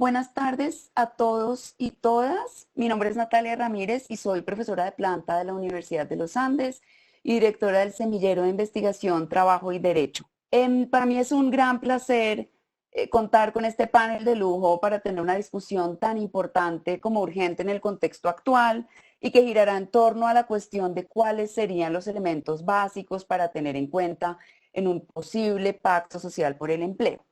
Buenas tardes a todos y todas. Mi nombre es Natalia Ramírez y soy profesora de planta de la Universidad de los Andes y directora del Semillero de Investigación, Trabajo y Derecho. Para mí es un gran placer contar con este panel de lujo para tener una discusión tan importante como urgente en el contexto actual y que girará en torno a la cuestión de cuáles serían los elementos básicos para tener en cuenta en un posible pacto social por el empleo.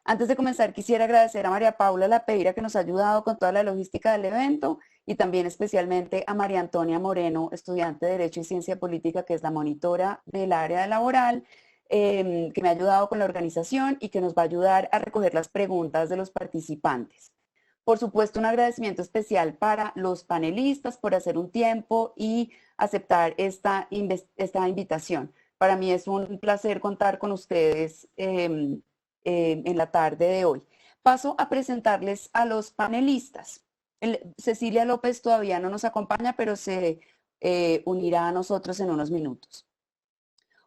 Antes de comenzar, quisiera agradecer a María Paula Lapeira, que nos ha ayudado con toda la logística del evento, y también especialmente a María Antonia Moreno, estudiante de Derecho y Ciencia Política, que es la monitora del área laboral, que me ha ayudado con la organización y que nos va a ayudar a recoger las preguntas de los participantes. Por supuesto, un agradecimiento especial para los panelistas por hacer un tiempo y aceptar esta invitación. Para mí es un placer contar con ustedes en la tarde de hoy. Paso a presentarles a los panelistas. Cecilia López todavía no nos acompaña, pero se unirá a nosotros en unos minutos.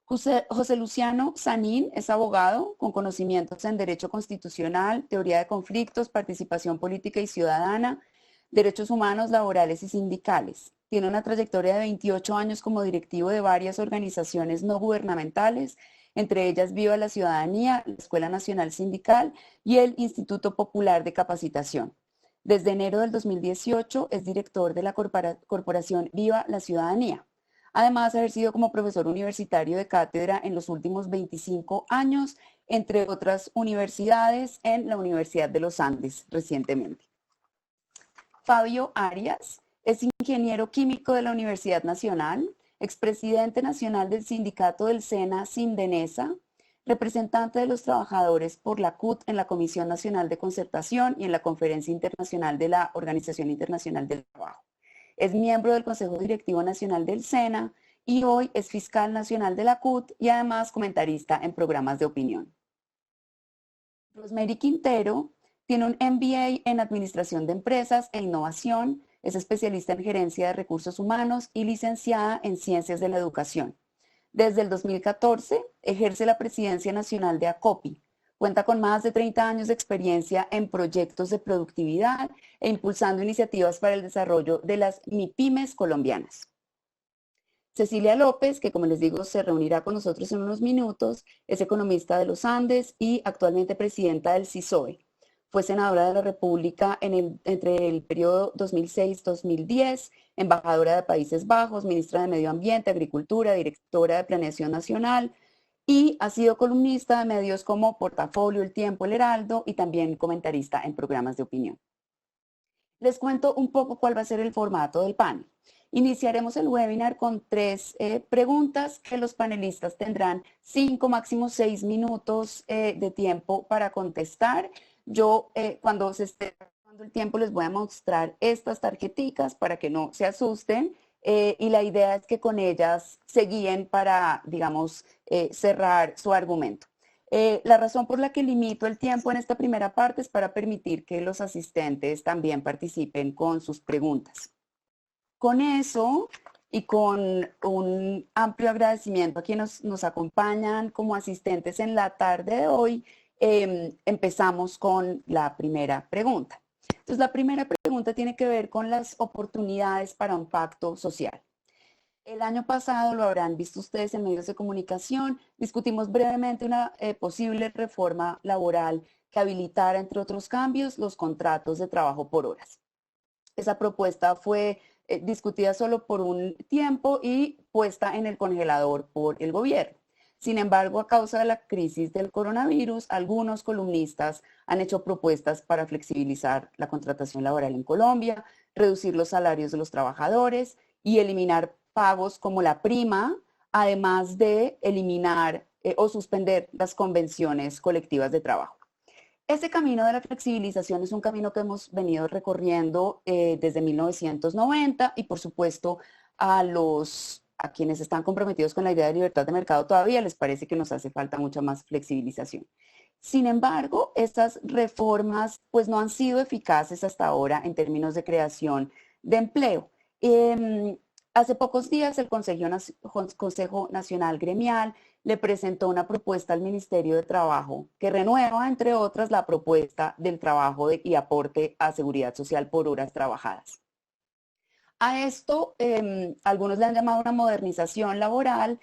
José Luciano Sanín es abogado con conocimientos en Derecho Constitucional, Teoría de Conflictos, Participación Política y Ciudadana, Derechos Humanos, Laborales y Sindicales. Tiene una trayectoria de 28 años como directivo de varias organizaciones no gubernamentales, entre ellas Viva la Ciudadanía, la Escuela Nacional Sindical y el Instituto Popular de Capacitación. Desde enero del 2018 es director de la corporación Viva la Ciudadanía. Además, ha ejercido como profesor universitario de cátedra en los últimos 25 años, entre otras universidades, en la Universidad de los Andes recientemente. Fabio Arias es ingeniero químico de la Universidad Nacional, expresidente nacional del sindicato del SENA Sindenesa, representante de los trabajadores por la CUT en la Comisión Nacional de Concertación y en la Conferencia Internacional de la Organización Internacional del Trabajo. Es miembro del Consejo Directivo Nacional del SENA y hoy es fiscal nacional de la CUT y además comentarista en programas de opinión. Rosemary Quintero tiene un MBA en Administración de Empresas e Innovación, es especialista en Gerencia de Recursos Humanos y licenciada en Ciencias de la Educación. Desde el 2014 ejerce la presidencia nacional de ACOPI. Cuenta con más de 30 años de experiencia en proyectos de productividad e impulsando iniciativas para el desarrollo de las MIPYMES colombianas. Cecilia López, que como les digo se reunirá con nosotros en unos minutos, es economista de los Andes y actualmente presidenta del CISOE. Fue senadora de la República entre el periodo 2006-2010, embajadora de Países Bajos, ministra de Medio Ambiente, Agricultura, directora de Planeación Nacional y ha sido columnista de medios como Portafolio, El Tiempo, El Heraldo y también comentarista en programas de opinión. Les cuento un poco cuál va a ser el formato del panel. Iniciaremos el webinar con 3 preguntas que los panelistas tendrán 5, máximo 6 minutos de tiempo para contestar. Yo cuando se esté dando el tiempo les voy a mostrar estas tarjeticas para que no se asusten y la idea es que con ellas se guíen para, digamos, cerrar su argumento. La razón por la que limito el tiempo en esta primera parte es para permitir que los asistentes también participen con sus preguntas. Con eso y con un amplio agradecimiento a quienes nos acompañan como asistentes en la tarde de hoy, empezamos con la primera pregunta. Entonces, la primera pregunta tiene que ver con las oportunidades para un pacto social. El año pasado, lo habrán visto ustedes en medios de comunicación, discutimos brevemente una posible reforma laboral que habilitara, entre otros cambios, los contratos de trabajo por horas. Esa propuesta fue discutida solo por un tiempo y puesta en el congelador por el gobierno. Sin embargo, a causa de la crisis del coronavirus, algunos columnistas han hecho propuestas para flexibilizar la contratación laboral en Colombia, reducir los salarios de los trabajadores y eliminar pagos como la prima, además de eliminar o suspender las convenciones colectivas de trabajo. Ese camino de la flexibilización es un camino que hemos venido recorriendo desde 1990 y por supuesto a quienes están comprometidos con la idea de libertad de mercado todavía les parece que nos hace falta mucha más flexibilización. Sin embargo, estas reformas pues no han sido eficaces hasta ahora en términos de creación de empleo. Hace pocos días el Consejo Nacional Gremial le presentó una propuesta al Ministerio de Trabajo que renueva, entre otras, la propuesta del trabajo y aporte a seguridad social por horas trabajadas. A esto, algunos le han llamado una modernización laboral,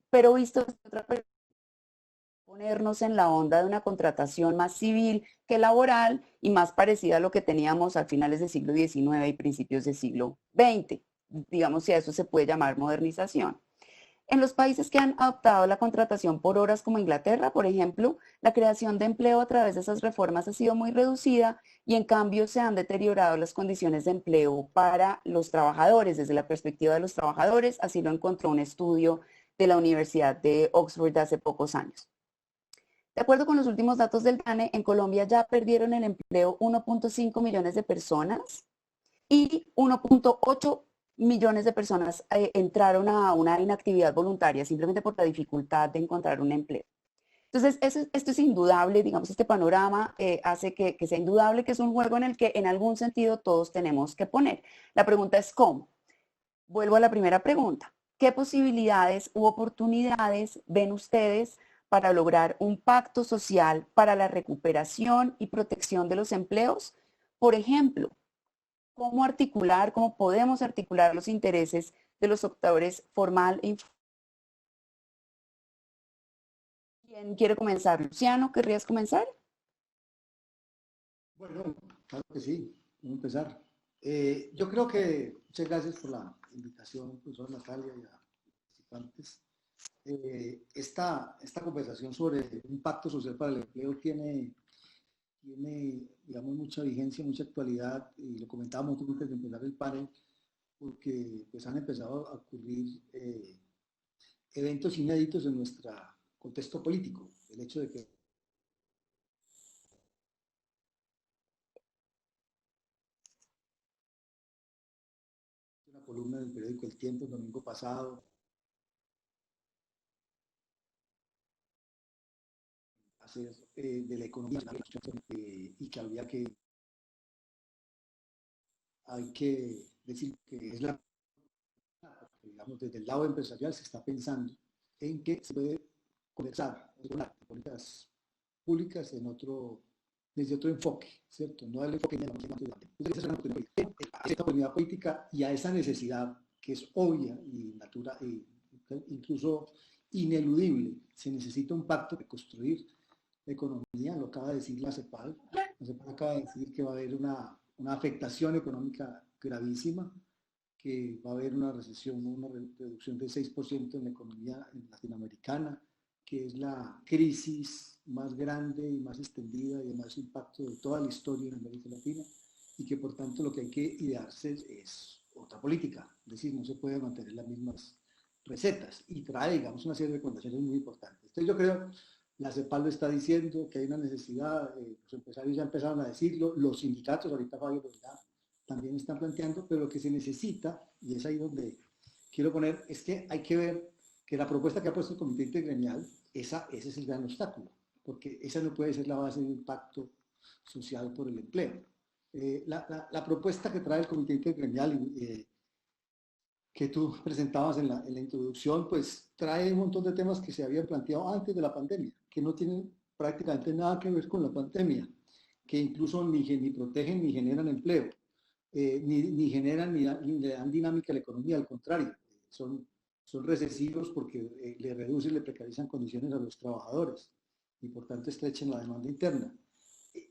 pero visto desde otra perspectiva, ponernos en la onda de una contratación más civil que laboral y más parecida a lo que teníamos a finales del siglo XIX y principios del siglo XX. Digamos si a eso se puede llamar modernización. En los países que han adoptado la contratación por horas como Inglaterra, por ejemplo, la creación de empleo a través de esas reformas ha sido muy reducida y en cambio se han deteriorado las condiciones de empleo para los trabajadores desde la perspectiva de los trabajadores, así lo encontró un estudio de la Universidad de Oxford de hace pocos años. De acuerdo con los últimos datos del DANE, en Colombia ya perdieron el empleo 1.5 millones de personas y 1.8 millones de personas entraron a una inactividad voluntaria simplemente por la dificultad de encontrar un empleo. Entonces, esto es indudable, digamos, este panorama hace que sea indudable que es un juego en el que en algún sentido todos tenemos que poner. La pregunta es ¿cómo? Vuelvo a la primera pregunta. ¿Qué posibilidades u oportunidades ven ustedes para lograr un pacto social para la recuperación y protección de los empleos? Por ejemplo, cómo podemos articular los intereses de los sectores formal e informal. ¿Quién quiere comenzar? Luciano, ¿querrías comenzar? Bueno, claro que sí, vamos a empezar. Yo creo que, muchas gracias por la invitación, profesora Natalia y a los participantes. Esta conversación sobre un pacto social para el empleo tiene, digamos, mucha vigencia, mucha actualidad, y lo comentábamos antes de empezar el panel, porque pues, han empezado a ocurrir eventos inéditos en nuestro contexto político. El hecho de que una columna del periódico El Tiempo el domingo pasado, hacer de la economía y que hay que decir que es la, digamos, desde el lado empresarial se está pensando en que se puede conversar de políticas públicas desde otro enfoque, ¿cierto? No el enfoque de la esta oportunidad política y a esa necesidad que es obvia y natural, incluso ineludible. Se necesita un pacto de construir la economía, lo acaba de decir la CEPAL. La CEPAL acaba de decir que va a haber una afectación económica gravísima, que va a haber una recesión, una reducción del 6% en la economía latinoamericana, que es la crisis más grande y más extendida y de más impacto de toda la historia en América Latina, y que por tanto lo que hay que idearse es otra política, es decir, no se pueden mantener las mismas recetas, y trae, digamos, una serie de recomendaciones muy importantes. Entonces yo creo, la CEPAL lo está diciendo, que hay una necesidad, los empresarios ya empezaron a decirlo, los sindicatos, ahorita Fabio lo dirá, también están planteando, pero lo que se necesita, y es ahí donde quiero poner, es que hay que ver que la propuesta que ha puesto el Comité Intergremial, ese es el gran obstáculo, porque esa no puede ser la base de un pacto social por el empleo. La propuesta que trae el Comité Intergremial, que tú presentabas en la introducción, pues trae un montón de temas que se habían planteado antes de la pandemia, que no tienen prácticamente nada que ver con la pandemia, que incluso ni protegen ni generan empleo, ni generan ni le dan dinámica a la economía, al contrario, son recesivos porque le reducen, le precarizan condiciones a los trabajadores y por tanto estrechan la demanda interna.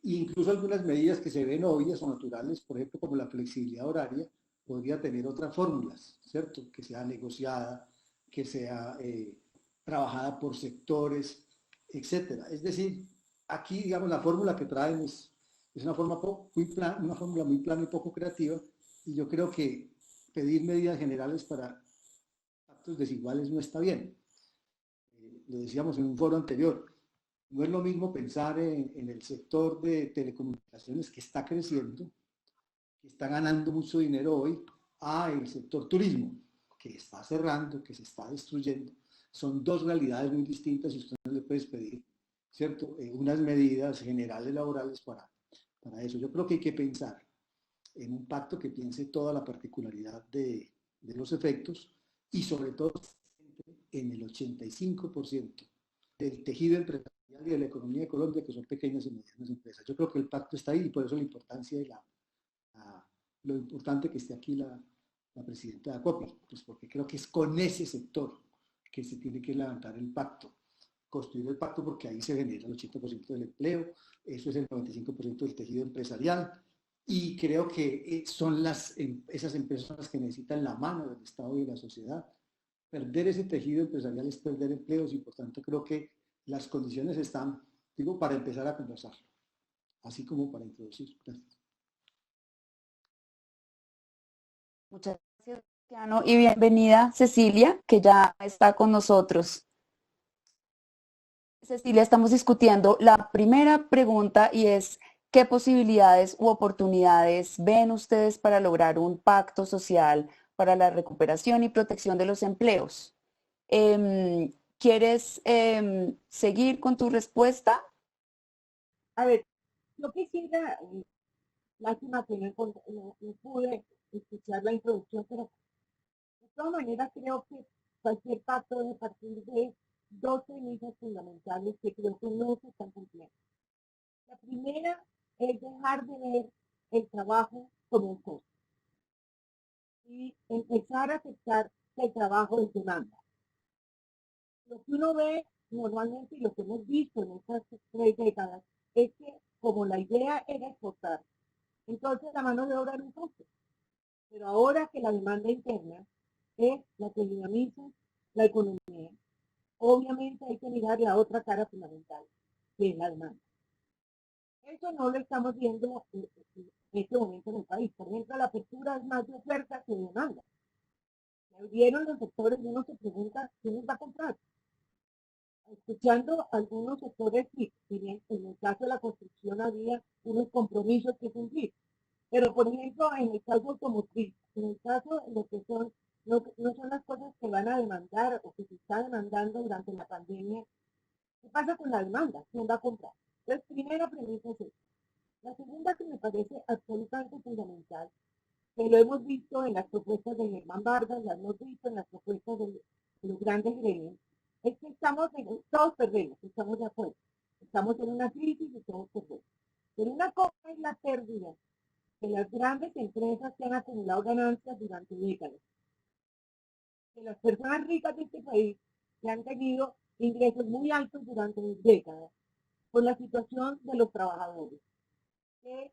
Incluso algunas medidas que se ven obvias o naturales, por ejemplo, como la flexibilidad horaria, podría tener otras fórmulas, ¿cierto? Que sea negociada, que sea trabajada por sectores, etcétera. Es decir, aquí, digamos, la fórmula que traen es una fórmula muy plana y poco creativa, y yo creo que pedir medidas generales para actos desiguales no está bien. Lo decíamos en un foro anterior, no es lo mismo pensar en el sector de telecomunicaciones que está creciendo, que está ganando mucho dinero hoy, a el sector turismo, que está cerrando, que se está destruyendo. Son dos realidades muy distintas y usted no le puede pedir, ¿cierto? Unas medidas generales laborales para eso. Yo creo que hay que pensar en un pacto que piense toda la particularidad de los efectos y sobre todo en el 85% del tejido empresarial y de la economía de Colombia, que son pequeñas y medianas empresas. Yo creo que el pacto está ahí y por eso la importancia y lo importante que esté aquí la presidenta de ACOPI, pues porque creo que es con ese sector que se tiene que levantar el pacto, construir el pacto, porque ahí se genera el 80% del empleo, eso es el 95% del tejido empresarial, y creo que son esas empresas que necesitan la mano del Estado y de la sociedad. Perder ese tejido empresarial es perder empleos y por tanto creo que las condiciones están, digo, para empezar a conversarlo, así como para introducir. Gracias. Muchas gracias, Luciano, y bienvenida Cecilia, que ya está con nosotros. Cecilia, estamos discutiendo la primera pregunta y es, ¿qué posibilidades u oportunidades ven ustedes para lograr un pacto social para la recuperación y protección de los empleos? ¿Quieres seguir con tu respuesta? A ver, yo quisiera, lástima que no pude escuchar la introducción, pero de todas maneras creo que cualquier pacto debe partir de dos premisas fundamentales que creo que no se están cumpliendo. La primera es dejar de ver el trabajo como un costo y empezar a aceptar que el trabajo es demanda. Lo que uno ve normalmente y lo que hemos visto en estas 3 décadas es que como la idea era exportar, entonces la mano de obra era un costo. Pero ahora que la demanda interna es la que dinamiza la economía, obviamente hay que mirar la otra cara fundamental, que es la demanda. Eso no lo estamos viendo en este momento en el país. Por ejemplo, la apertura es más de oferta que de demanda. Se abrieron los sectores y uno se pregunta, ¿quién les va a comprar? Escuchando algunos sectores, sí, en el caso de la construcción había unos compromisos que cumplir. Pero, por ejemplo, en el caso automotriz, en el caso de lo que son, no son las cosas que van a demandar o que se está demandando durante la pandemia, ¿qué pasa con la demanda? ¿Quién va a comprar? Entonces, primera premisa es esta. La segunda que me parece absolutamente fundamental, que lo hemos visto en las propuestas de Germán Vargas, lo hemos visto en las propuestas de los grandes gremios, es que todos perdemos, estamos de acuerdo. Estamos en una crisis y todos perdemos. Pero una cosa es la pérdida de las grandes empresas que han acumulado ganancias durante décadas, de las personas ricas de este país que han tenido ingresos muy altos durante décadas, por la situación de los trabajadores, que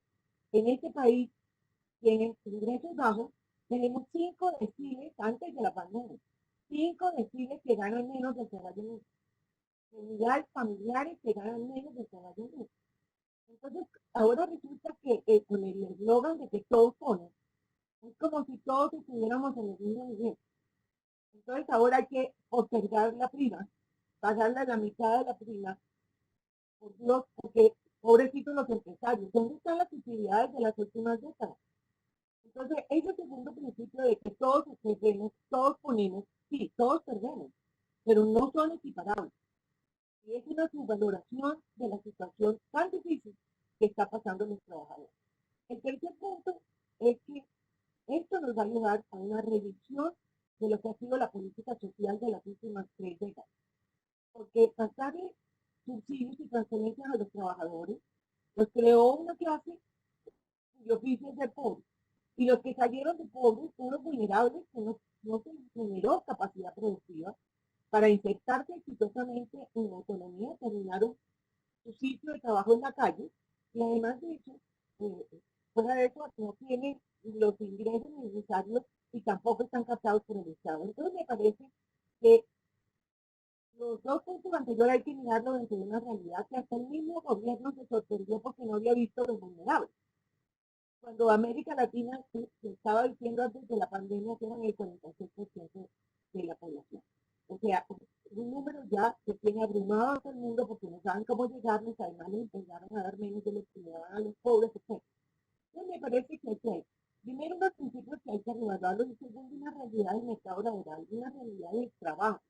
en este país tienen ingresos bajos. Tenemos 5 deciles antes de la pandemia, 5 deciles que ganan menos del salario mínimo, unidades familiares que ganan menos del salario mínimo. Entonces, ahora resulta que con el eslogan de que todos ponen, es como si todos estuviéramos en el mismo nivel. Entonces ahora hay que postergar la prima, pagarle la mitad de la prima, porque pobrecitos los empresarios. ¿Dónde están las utilidades de las últimas décadas? Entonces, ese segundo principio de que todos perdemos, todos ponemos, sí, todos perdemos, pero no son equiparables. Y es una subvaloración de la situación tan difícil que está pasando en los trabajadores. El tercer punto es que esto nos va a ayudar a una revisión de lo que ha sido la política social de las últimas 3 décadas. Porque pasarle subsidios y transferencias a los trabajadores los creó una clase cuyo oficio es ser pobre. Y los que salieron de pobres fueron los vulnerables que no se generó capacidad productiva para insertarse exitosamente en la economía, terminaron su sitio de trabajo en la calle y además de eso, fuera de eso, no tienen los ingresos necesarios y tampoco están captados por el Estado. Entonces me parece que los dos puntos anteriores hay que mirarlo dentro de una realidad que hasta el mismo gobierno se sorprendió porque no había visto los vulnerables. Cuando América Latina se estaba diciendo antes de la pandemia que eran el 46% de la población. O sea, un número ya que tiene abrumado a todo el mundo porque no saben cómo llegarles, además les empezaron a dar menos de lo que le daban a los pobres, etc. Entonces me parece que hay que, primero, unos principios que hay que revaluarlos y segundo, una realidad del mercado laboral, una realidad del trabajo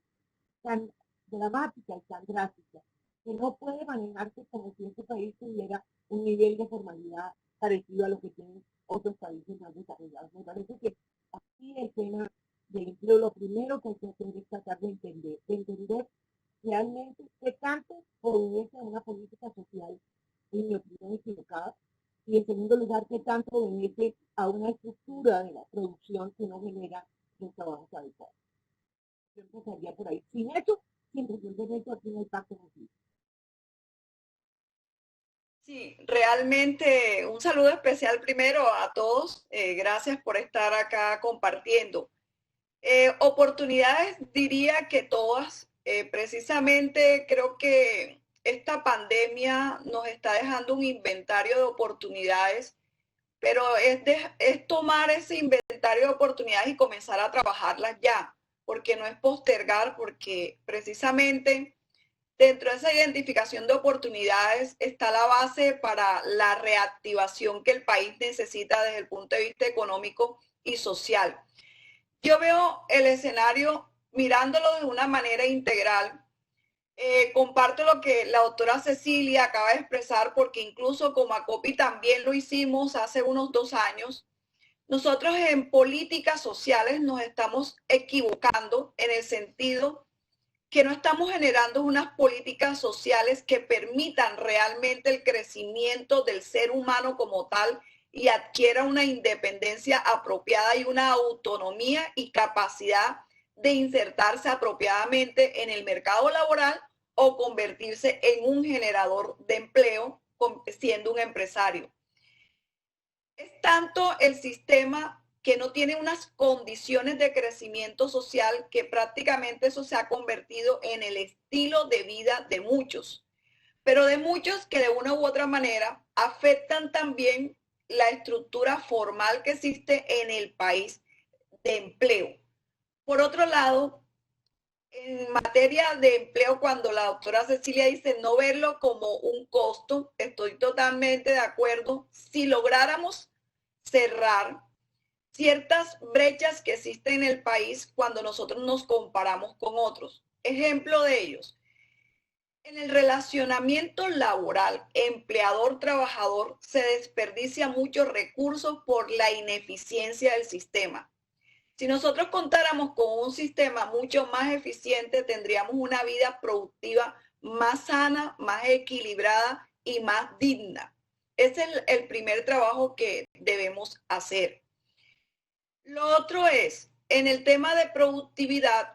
tan dramática y tan drástica que no puede manejarse como si este país tuviera un nivel de formalidad parecido a lo que tienen otros países más desarrollados. Me parece que aquí el tema de empleo, lo primero que hay que hacer es tratar de entender realmente qué tanto obedece a una política social, en mi opinión, equivocada, y en segundo lugar, qué tanto obedece a una estructura de la producción que no genera los trabajos adecuados. Yo empezaría por ahí. Sin eso, sin resolver eso, aquí no hay pacto posible. Sí, realmente un saludo especial primero a todos. Gracias por estar acá compartiendo. Oportunidades diría que todas. Precisamente creo que esta pandemia nos está dejando un inventario de oportunidades, pero es tomar ese inventario de oportunidades y comenzar a trabajarlas ya, porque no es postergar, porque precisamente dentro de esa identificación de oportunidades está la base para la reactivación que el país necesita desde el punto de vista económico y social. Yo veo el escenario mirándolo de una manera integral. Comparto lo que la doctora Cecilia acaba de expresar, porque incluso como ACOPI también lo hicimos hace unos 2 años. Nosotros en políticas sociales nos estamos equivocando en el sentido que no estamos generando unas políticas sociales que permitan realmente el crecimiento del ser humano como tal y adquiera una independencia apropiada y una autonomía y capacidad de insertarse apropiadamente en el mercado laboral o convertirse en un generador de empleo siendo un empresario. Es tanto el sistema que no tiene unas condiciones de crecimiento social que prácticamente eso se ha convertido en el estilo de vida de muchos, pero de muchos que de una u otra manera afectan también la estructura formal que existe en el país de empleo. Por otro lado, en materia de empleo, cuando la doctora Cecilia dice no verlo como un costo, estoy totalmente de acuerdo. Si lográramos cerrar ciertas brechas que existen en el país cuando nosotros nos comparamos con otros. Ejemplo de ellos, en el relacionamiento laboral empleador-trabajador se desperdicia muchos recursos por la ineficiencia del sistema. Si nosotros contáramos con un sistema mucho más eficiente, tendríamos una vida productiva más sana, más equilibrada y más digna. Ese es el primer trabajo que debemos hacer. Lo otro es, en el tema de productividad,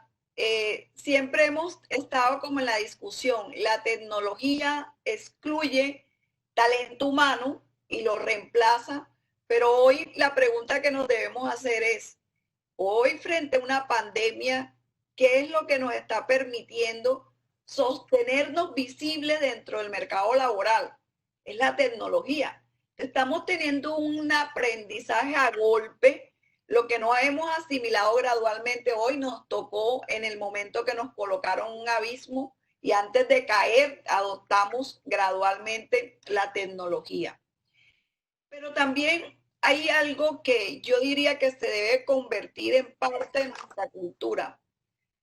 siempre hemos estado como en la discusión, la tecnología excluye talento humano y lo reemplaza, pero hoy la pregunta que nos debemos hacer es, hoy frente a una pandemia, ¿qué es lo que nos está permitiendo sostenernos visibles dentro del mercado laboral? Es la tecnología. Estamos teniendo un aprendizaje a golpe. Lo que no hemos asimilado gradualmente hoy nos tocó en el momento que nos colocaron un abismo y antes de caer adoptamos gradualmente la tecnología. Pero también hay algo que yo diría que se debe convertir en parte de nuestra cultura.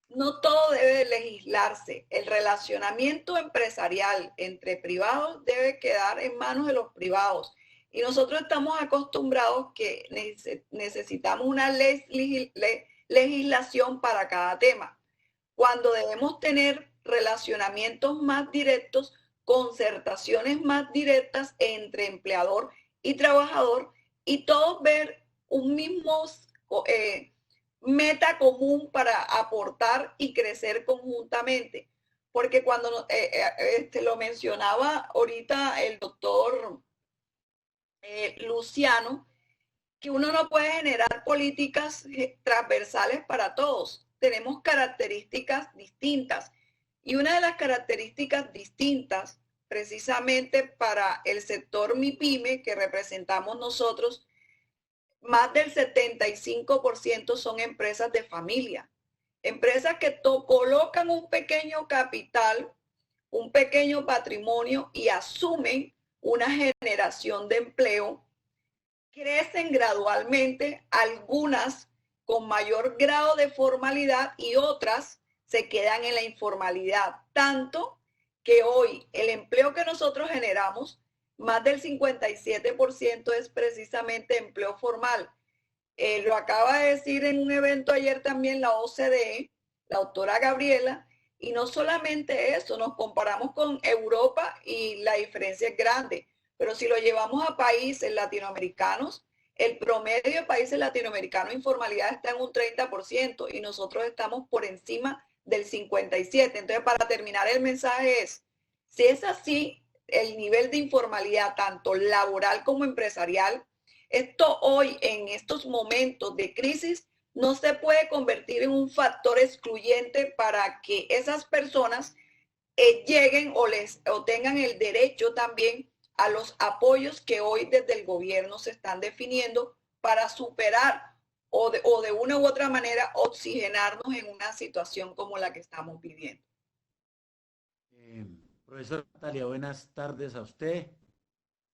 No todo debe legislarse. El relacionamiento empresarial entre privados debe quedar en manos de los privados. Y nosotros estamos acostumbrados que necesitamos una legislación para cada tema, cuando debemos tener relacionamientos más directos, concertaciones más directas entre empleador y trabajador y todos ver un mismo meta común para aportar y crecer conjuntamente. Porque cuando lo mencionaba ahorita el doctor Luciano, que uno no puede generar políticas transversales para todos. Tenemos características distintas. Y una de las características distintas, precisamente para el sector MIPYME que representamos nosotros, más del 75% son empresas de familia. Empresas que colocan un pequeño capital, un pequeño patrimonio y asumen una generación de empleo. Crecen gradualmente, algunas con mayor grado de formalidad y otras se quedan en la informalidad. Tanto que hoy el empleo que nosotros generamos, más del 57% es precisamente empleo formal. Lo acaba de decir en un evento ayer también la OCDE, la doctora Gabriela, y no solamente eso, nos comparamos con Europa y la diferencia es grande, pero si lo llevamos a países latinoamericanos, el promedio de países latinoamericanos informalidad está en un 30% y nosotros estamos por encima del 57%. Entonces, para terminar el mensaje es, si es así, el nivel de informalidad, tanto laboral como empresarial, esto hoy, en estos momentos de crisis, no se puede convertir en un factor excluyente para que esas personas lleguen o tengan el derecho también a los apoyos que hoy desde el gobierno se están definiendo para superar o de una u otra manera oxigenarnos en una situación como la que estamos viviendo. Profesora Natalia, buenas tardes a usted,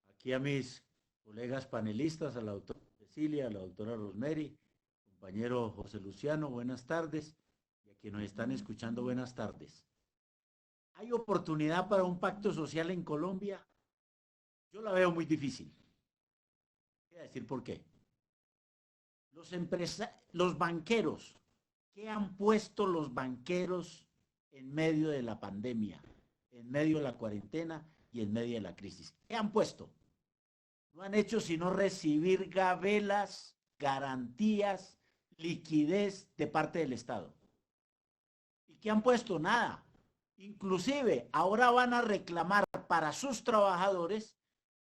aquí a mis colegas panelistas, a la doctora Cecilia, a la doctora Rosemary, compañero José Luciano, buenas tardes, y a quienes nos están escuchando, buenas tardes. ¿Hay oportunidad para un pacto social en Colombia? Yo la veo muy difícil. Voy a decir por qué. Los banqueros, ¿qué han puesto los banqueros en medio de la pandemia, en medio de la cuarentena y en medio de la crisis? ¿Qué han puesto? No han hecho sino recibir gabelas, garantías, liquidez de parte del Estado. ¿Y qué han puesto? Nada. Inclusive ahora van a reclamar para sus trabajadores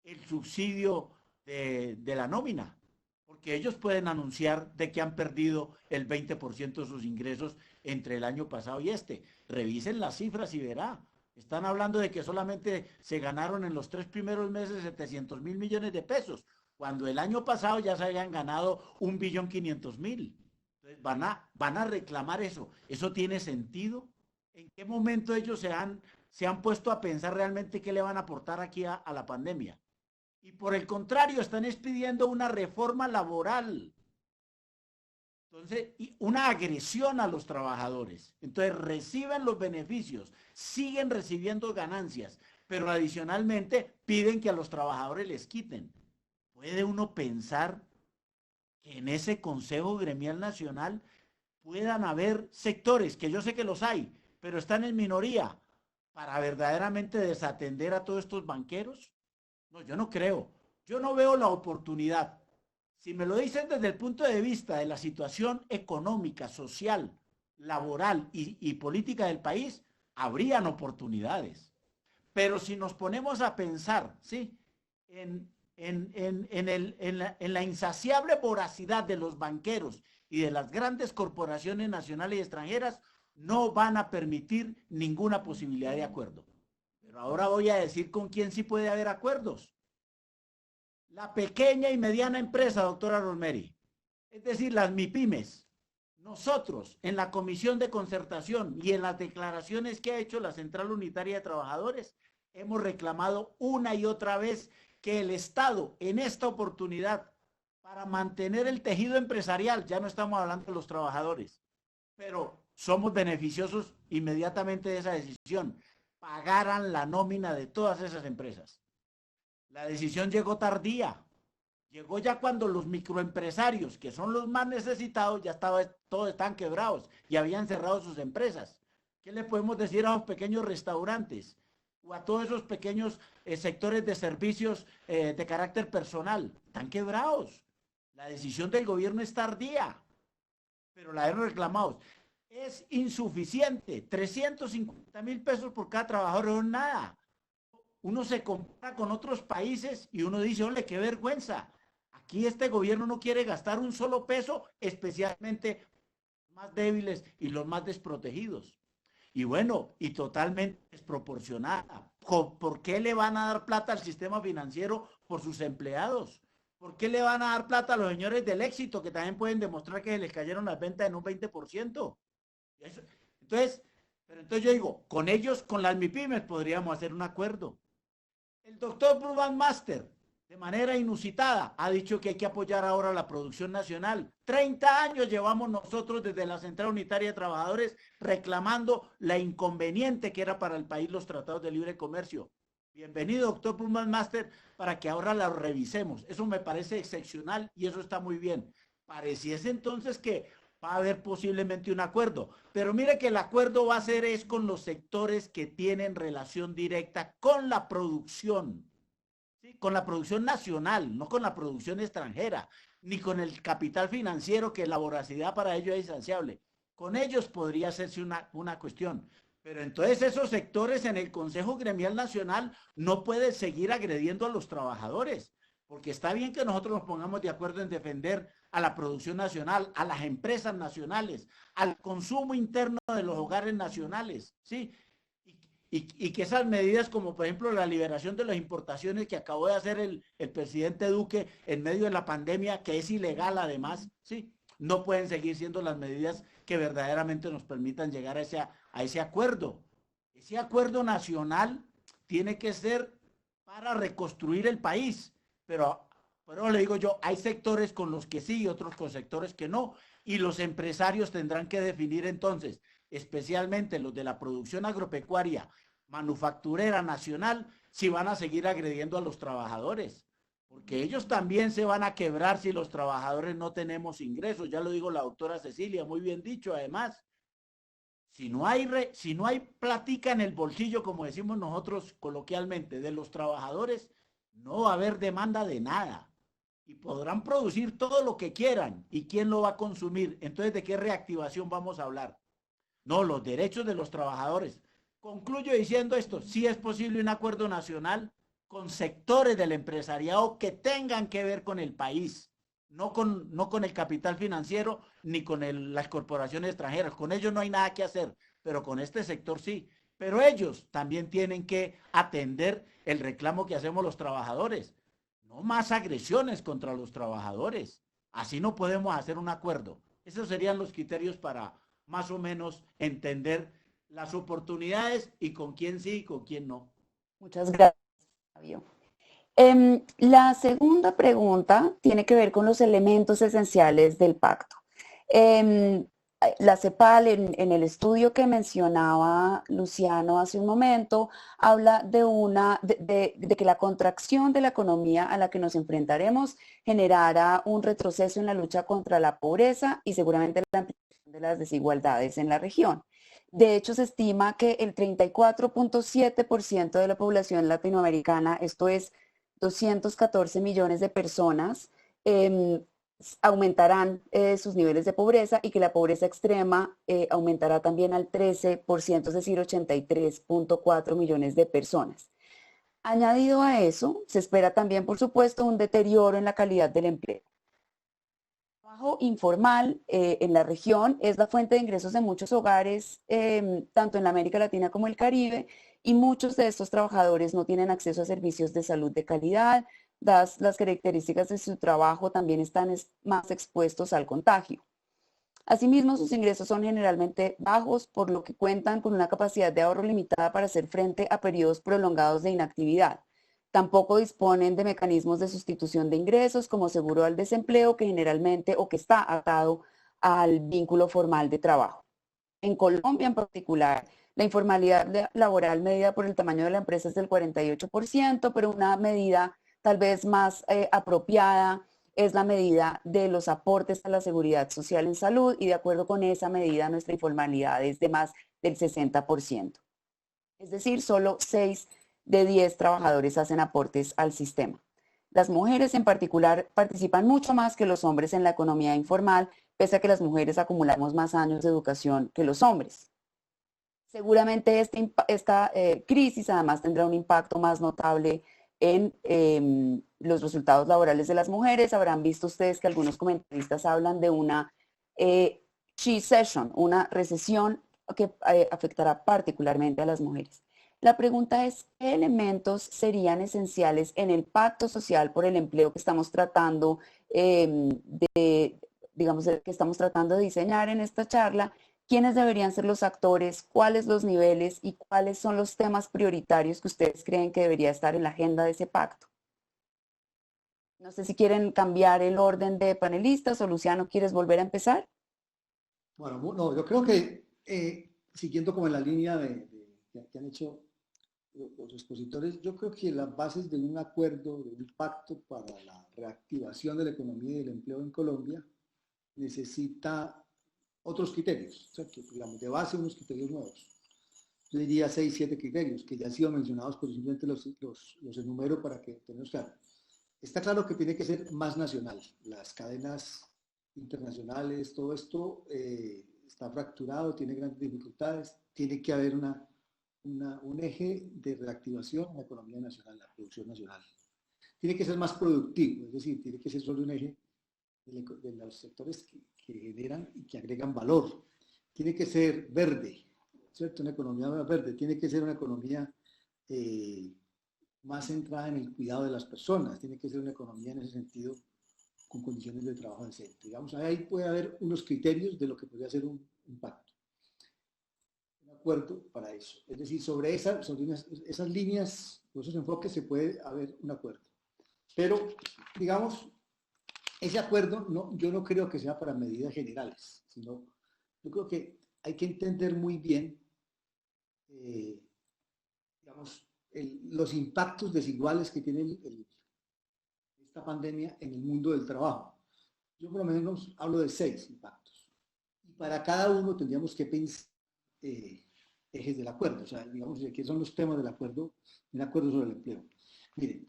el subsidio de la nómina, porque ellos pueden anunciar de que han perdido el 20% de sus ingresos entre el año pasado y este. Revisen las cifras y verá. Están hablando de que solamente se ganaron en los 3 primeros meses 700 mil millones de pesos, cuando el año pasado ya se habían ganado 1.500.000. Entonces van a reclamar eso. ¿Eso tiene sentido? ¿En qué momento ellos se han puesto a pensar realmente qué le van a aportar aquí a la pandemia? Y por el contrario, están expidiendo una reforma laboral. Entonces, una agresión a los trabajadores. Entonces, reciben los beneficios, siguen recibiendo ganancias, pero adicionalmente piden que a los trabajadores les quiten. ¿Puede uno pensar que en ese Consejo Gremial Nacional puedan haber sectores, que yo sé que los hay, pero están en minoría, para verdaderamente desatender a todos estos banqueros? No, yo no creo. Yo no veo la oportunidad. Si me lo dicen desde el punto de vista de la situación económica, social, laboral y política del país, habrían oportunidades. Pero si nos ponemos a pensar, ¿sí?, en la insaciable voracidad de los banqueros y de las grandes corporaciones nacionales y extranjeras, no van a permitir ninguna posibilidad de acuerdo. Pero ahora voy a decir con quién sí puede haber acuerdos. La pequeña y mediana empresa, doctora Rosemary, es decir, las MIPYMES. Nosotros, en la Comisión de Concertación y en las declaraciones que ha hecho la Central Unitaria de Trabajadores, hemos reclamado una y otra vez que el Estado, en esta oportunidad, para mantener el tejido empresarial, ya no estamos hablando de los trabajadores, pero somos beneficiosos inmediatamente de esa decisión, pagaran la nómina de todas esas empresas. La decisión llegó tardía, llegó ya cuando los microempresarios, que son los más necesitados, todos están quebrados y habían cerrado sus empresas. ¿Qué le podemos decir a los pequeños restaurantes o a todos esos pequeños sectores de servicios de carácter personal? Están quebrados. La decisión del gobierno es tardía, pero la hemos reclamado. Es insuficiente. 350.000 pesos por cada trabajador no es nada. Uno se compara con otros países y uno dice, ole, qué vergüenza. Aquí este gobierno no quiere gastar un solo peso, especialmente los más débiles y los más desprotegidos. Y bueno, y totalmente desproporcionada. ¿Por qué le van a dar plata al sistema financiero por sus empleados? ¿Por qué le van a dar plata a los señores del éxito, que también pueden demostrar que se les cayeron las ventas en un 20%? Entonces yo digo, con ellos, con las MIPYMES, podríamos hacer un acuerdo. El doctor Bruce Master, de manera inusitada, ha dicho que hay que apoyar ahora la producción nacional. 30 años llevamos nosotros desde la Central Unitaria de Trabajadores reclamando la inconveniente que era para el país los tratados de libre comercio. Bienvenido, doctor Bruce Master, para que ahora la revisemos. Eso me parece excepcional y eso está muy bien. pareciese entonces que va a haber posiblemente un acuerdo. Pero mire que el acuerdo va a ser es con los sectores que tienen relación directa con la producción, ¿sí? Con la producción nacional, no con la producción extranjera, ni con el capital financiero, que la voracidad para ello es insaciable. Con ellos podría hacerse una cuestión. Pero entonces esos sectores en el Consejo Gremial Nacional no pueden seguir agrediendo a los trabajadores, porque está bien que nosotros nos pongamos de acuerdo en defender a la producción nacional, a las empresas nacionales, al consumo interno de los hogares nacionales, ¿sí? Y que esas medidas, como por ejemplo la liberación de las importaciones que acabó de hacer el presidente Duque en medio de la pandemia, que es ilegal además, ¿sí? No pueden seguir siendo las medidas que verdaderamente nos permitan llegar a ese acuerdo. Ese acuerdo nacional tiene que ser para reconstruir el país, pero le digo yo, hay sectores con los que sí y otros con sectores que no, y los empresarios tendrán que definir entonces, especialmente los de la producción agropecuaria, manufacturera nacional, si van a seguir agrediendo a los trabajadores, porque ellos también se van a quebrar si los trabajadores no tenemos ingresos. Ya lo digo la doctora Cecilia, muy bien dicho además. Si no hay platica en el bolsillo, como decimos nosotros coloquialmente, de los trabajadores, no va a haber demanda de nada. Y podrán producir todo lo que quieran. ¿Y quién lo va a consumir? Entonces, ¿de qué reactivación vamos a hablar? No, los derechos de los trabajadores. Concluyo diciendo esto, sí es posible un acuerdo nacional con sectores del empresariado que tengan que ver con el país, no con el capital financiero ni con las corporaciones extranjeras. Con ellos no hay nada que hacer, pero con este sector sí. Pero ellos también tienen que atender el reclamo que hacemos los trabajadores. No más agresiones contra los trabajadores. Así no podemos hacer un acuerdo. Esos serían los criterios para más o menos entender las oportunidades y con quién sí y con quién no. Muchas gracias, Fabio. La segunda pregunta tiene que ver con los elementos esenciales del pacto. La CEPAL, en el estudio que mencionaba Luciano hace un momento, habla de que la contracción de la economía a la que nos enfrentaremos generará un retroceso en la lucha contra la pobreza y seguramente la ampliación de las desigualdades en la región. De hecho, se estima que el 34.7% de la población latinoamericana, esto es 214 millones de personas, aumentarán sus niveles de pobreza y que la pobreza extrema aumentará también al 13%, es decir, 83.4 millones de personas. Añadido a eso, se espera también, por supuesto, un deterioro en la calidad del empleo. El trabajo informal en la región es la fuente de ingresos de muchos hogares, tanto en la América Latina como el Caribe, y muchos de estos trabajadores no tienen acceso a servicios de salud de calidad. Dadas las características de su trabajo, también están más expuestos al contagio. Asimismo, sus ingresos son generalmente bajos, por lo que cuentan con una capacidad de ahorro limitada para hacer frente a periodos prolongados de inactividad. Tampoco disponen de mecanismos de sustitución de ingresos como seguro al desempleo, que generalmente o que está atado al vínculo formal de trabajo. En Colombia en particular, la informalidad laboral medida por el tamaño de la empresa es del 48%, pero una medida tal vez más apropiada es la medida de los aportes a la seguridad social en salud, y de acuerdo con esa medida nuestra informalidad es de más del 60%. Es decir, solo 6 de 10 trabajadores hacen aportes al sistema. Las mujeres en particular participan mucho más que los hombres en la economía informal, pese a que las mujeres acumulamos más años de educación que los hombres. Seguramente esta crisis además tendrá un impacto más notable en los resultados laborales de las mujeres. Habrán visto ustedes que algunos comentaristas hablan de una recession, una recesión que afectará particularmente a las mujeres. La pregunta es, ¿qué elementos serían esenciales en el pacto social por el empleo que estamos tratando que estamos tratando de diseñar en esta charla? ¿Quiénes deberían ser los actores? ¿Cuáles los niveles? ¿Y cuáles son los temas prioritarios que ustedes creen que debería estar en la agenda de ese pacto? No sé si quieren cambiar el orden de panelistas o Luciano, ¿quieres volver a empezar? Bueno, no, yo creo que siguiendo como en la línea que han hecho los expositores, yo creo que las bases de un acuerdo, de un pacto para la reactivación de la economía y del empleo en Colombia, necesita otros criterios, ¿cierto? Digamos, de base unos criterios nuevos. Yo diría 6, 7 criterios que ya han sido mencionados, pero simplemente los enumero para que tenemos claro. Está claro que tiene que ser más nacional. Las cadenas internacionales, todo esto está fracturado, tiene grandes dificultades, tiene que haber un eje de reactivación en la economía nacional, la producción nacional. Tiene que ser más productivo, es decir, tiene que ser solo un eje de los sectores que generan y que agregan valor. Tiene que ser verde, ¿cierto? Una economía más verde, tiene que ser una economía más centrada en el cuidado de las personas, tiene que ser una economía en ese sentido con condiciones de trabajo decente. Digamos, ahí puede haber unos criterios de lo que podría ser un impacto. Un acuerdo para eso. Es decir, sobre esas líneas, esos enfoques se puede haber un acuerdo. Pero, digamos, ese acuerdo yo no creo que sea para medidas generales, sino yo creo que hay que entender muy bien, digamos, los impactos desiguales que tiene esta pandemia en el mundo del trabajo. Yo por lo menos hablo de 6 impactos. Y para cada uno tendríamos que pensar ejes del acuerdo. O sea, digamos, ¿qué son los temas del acuerdo? Un acuerdo sobre el empleo. Miren,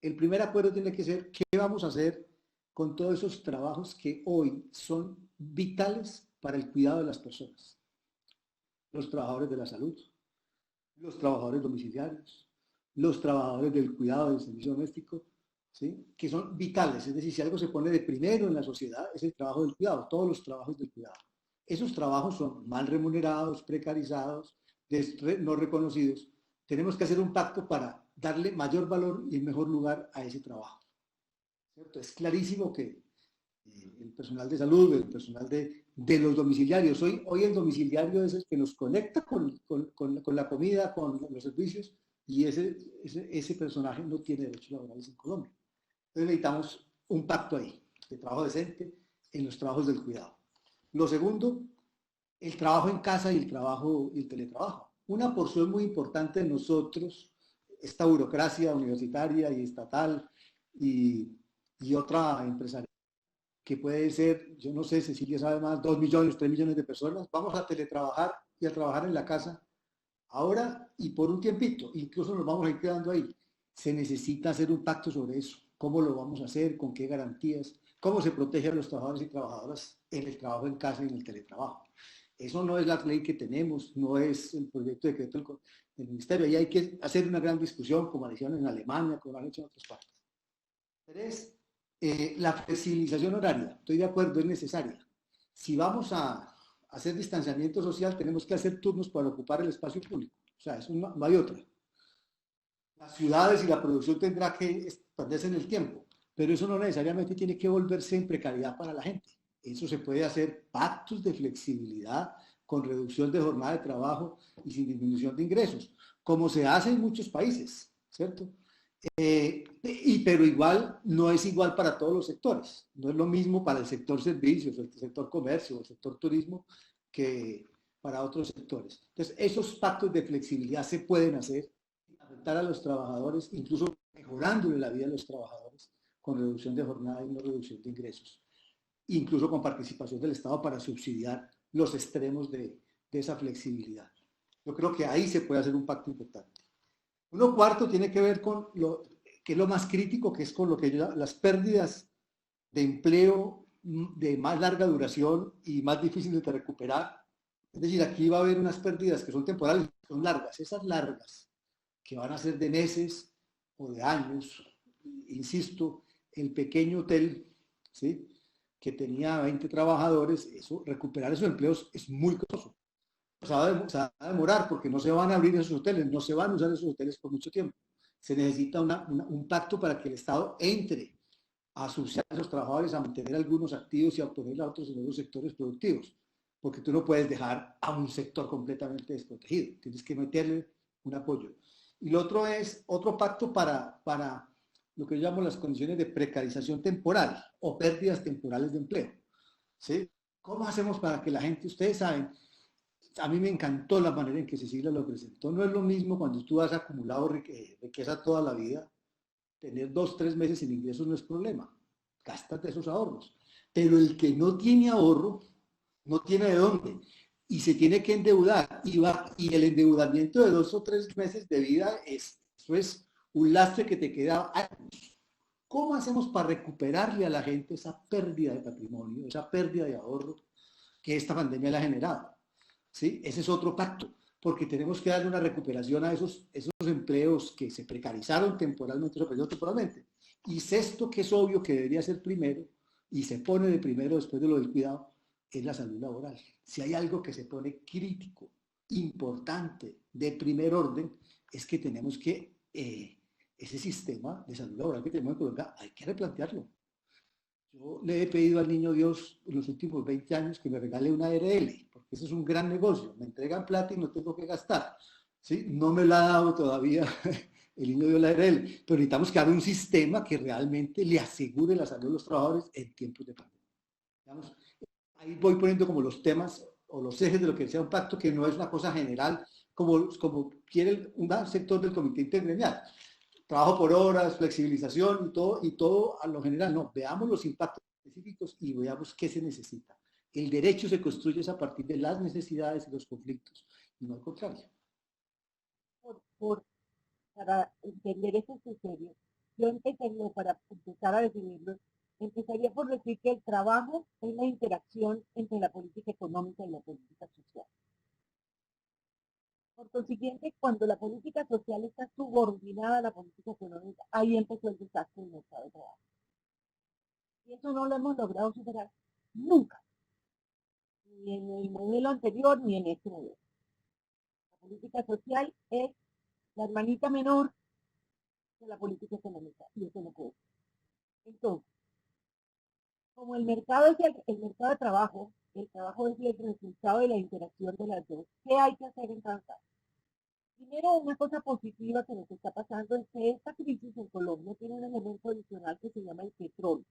el primer acuerdo tiene que ser qué vamos a hacer con todos esos trabajos que hoy son vitales para el cuidado de las personas. Los trabajadores de la salud, los trabajadores domiciliarios, los trabajadores del cuidado del servicio doméstico, ¿sí? Que son vitales. Es decir, si algo se pone de primero en la sociedad, es el trabajo del cuidado, todos los trabajos del cuidado. Esos trabajos son mal remunerados, precarizados, no reconocidos. Tenemos que hacer un pacto para darle mayor valor y mejor lugar a ese trabajo, ¿cierto? Es clarísimo que el personal de salud, el personal de los domiciliarios, hoy el domiciliario es el que nos conecta con la comida, con los servicios, y ese personaje no tiene derechos laborales en Colombia. Entonces necesitamos un pacto ahí, de trabajo decente en los trabajos del cuidado. Lo segundo, el trabajo en casa y el teletrabajo. Una porción muy importante de nosotros, esta burocracia universitaria y estatal y otra empresarial, que puede ser, yo no sé, Cecilia sabe más, 2 millones, 3 millones de personas, vamos a teletrabajar y a trabajar en la casa ahora y por un tiempito, incluso nos vamos a ir quedando ahí. Se necesita hacer un pacto sobre eso. ¿Cómo lo vamos a hacer? ¿Con qué garantías? ¿Cómo se protege a los trabajadores y trabajadoras en el trabajo en casa y en el teletrabajo? Eso no es la ley que tenemos, no es el proyecto de decreto del ministerio. Ahí hay que hacer una gran discusión, como lo hicieron en Alemania, como lo han hecho en otras partes. 3. La flexibilización horaria. Estoy de acuerdo, es necesaria. Si vamos a hacer distanciamiento social, tenemos que hacer turnos para ocupar el espacio público. O sea, eso no hay otra. Las ciudades y la producción tendrá que expandirse en el tiempo, pero eso no necesariamente tiene que volverse en precariedad para la gente. Eso se puede hacer pactos de flexibilidad con reducción de jornada de trabajo y sin disminución de ingresos, como se hace en muchos países, ¿cierto? Pero igual no es igual para todos los sectores. No es lo mismo para el sector servicios, el sector comercio, el sector turismo, que para otros sectores. Entonces, esos pactos de flexibilidad se pueden hacer, afectar a los trabajadores, incluso mejorándole la vida a los trabajadores, con reducción de jornada y no reducción de ingresos. Incluso con participación del Estado para subsidiar los extremos de esa flexibilidad. Yo creo que ahí se puede hacer un pacto importante. Uno cuarto tiene que ver con lo que es lo más crítico, que es con lo que las pérdidas de empleo de más larga duración y más difíciles de recuperar. Es decir, aquí va a haber unas pérdidas que son temporales, son largas. Esas largas, que van a ser de meses o de años, insisto, el pequeño hotel, ¿sí?, que tenía 20 trabajadores, recuperar esos empleos es muy costoso. Se va a demorar porque no se van a abrir esos hoteles, no se van a usar esos hoteles por mucho tiempo. Se necesita un pacto para que el Estado entre a subsidiar a esos trabajadores, a mantener algunos activos y a poner a otros en nuevos sectores productivos, porque tú no puedes dejar a un sector completamente desprotegido, tienes que meterle un apoyo. Y lo otro es otro pacto para lo que yo llamo las condiciones de precarización temporal o pérdidas temporales de empleo, ¿sí? ¿Cómo hacemos para que la gente, ustedes saben, a mí me encantó la manera en que Cecilia lo presentó, no es lo mismo cuando tú has acumulado riqueza toda la vida, tener 2, 3 meses sin ingresos no es problema, gástate esos ahorros, Pero el que no tiene ahorro, no tiene de dónde. Y se tiene que endeudar. Y el endeudamiento de 2 o 3 meses de vida, eso es un lastre que te queda años. ¿Cómo hacemos para recuperarle a la gente esa pérdida de patrimonio, esa pérdida de ahorro que esta pandemia le ha generado? ¿Sí? Ese es otro pacto, porque tenemos que darle una recuperación a esos empleos que se precarizaron temporalmente, Y sexto, que es obvio que debería ser primero, y se pone de primero después de lo del cuidado, es la salud laboral. Si hay algo que se pone crítico, importante, de primer orden, es que tenemos que, ese sistema de salud laboral que tenemos en Colombia, hay que replantearlo. Yo le he pedido al niño Dios en los últimos 20 años que me regale una ARL, porque eso es un gran negocio. Me entregan plata y no tengo que gastar. ¿Sí? No me la ha dado todavía el niño Dios la ARL, pero necesitamos crear un sistema que realmente le asegure la salud de los trabajadores en tiempos de pandemia. Digamos, ahí voy poniendo como los temas o los ejes de lo que sea un pacto, que no es una cosa general como quiere un sector del comité intergremial. Trabajo por horas, flexibilización y todo a lo general. No, veamos los impactos específicos y veamos qué se necesita. El derecho se construye a partir de las necesidades y los conflictos, y no al contrario. Para entender ese criterio, yo empezaría, para empezar a definirlo, empezaría por decir que el trabajo es la interacción entre la política económica y la política social. Por consiguiente, cuando la política social está subordinada a la política económica, ahí empezó el desastre del mercado de trabajo. Y eso no lo hemos logrado superar nunca, ni en el modelo anterior, ni en este modelo. La política social es la hermanita menor de la política económica, y eso no puede ser. Entonces, como el mercado es el mercado de trabajo, el trabajo es el resultado de la interacción de las dos, ¿qué hay que hacer en cada caso? Primero, una cosa positiva que nos está pasando es que esta crisis en Colombia tiene un elemento adicional que se llama el petróleo,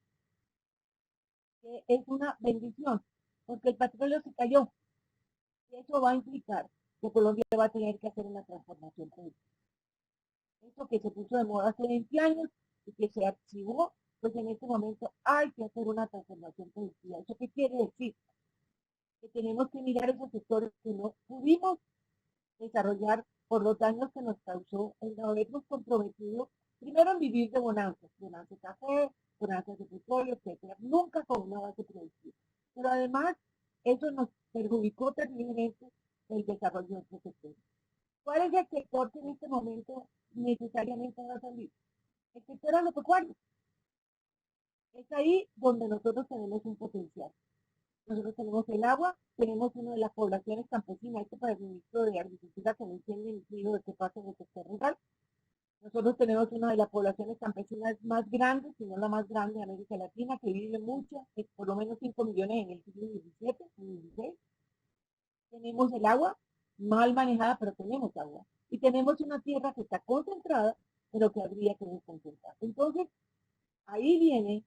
que es una bendición, porque el petróleo se cayó. Y eso va a implicar que Colombia va a tener que hacer una transformación productiva. Eso que se puso de moda hace 20 años y que se archivó, pues en este momento hay que hacer una transformación productiva. ¿Eso qué quiere decir? Que tenemos que mirar esos sectores que no pudimos desarrollar por los daños que nos causó el habernos comprometido primero en vivir de bonanzas, bonanzas de café, bonanzas de petróleo, etcétera, nunca con una base productiva. Pero además, eso nos perjudicó terriblemente el desarrollo de otros sectores. ¿Cuál es el sector que en este momento necesariamente va a salir? El sector agropecuario. Es ahí donde nosotros tenemos un potencial. Nosotros tenemos el agua, tenemos una de las poblaciones campesinas, esto para el ministro de Agricultura que no entiende el giro de qué pasa en el sector rural. Nosotros tenemos una de las poblaciones campesinas más grandes, si no la más grande de América Latina, que vive mucho, es por lo menos 5 millones en el siglo XVII, XVI. Tenemos el agua, mal manejada, pero tenemos agua. Y tenemos una tierra que está concentrada, pero que habría que desconcentrar. Entonces, ahí viene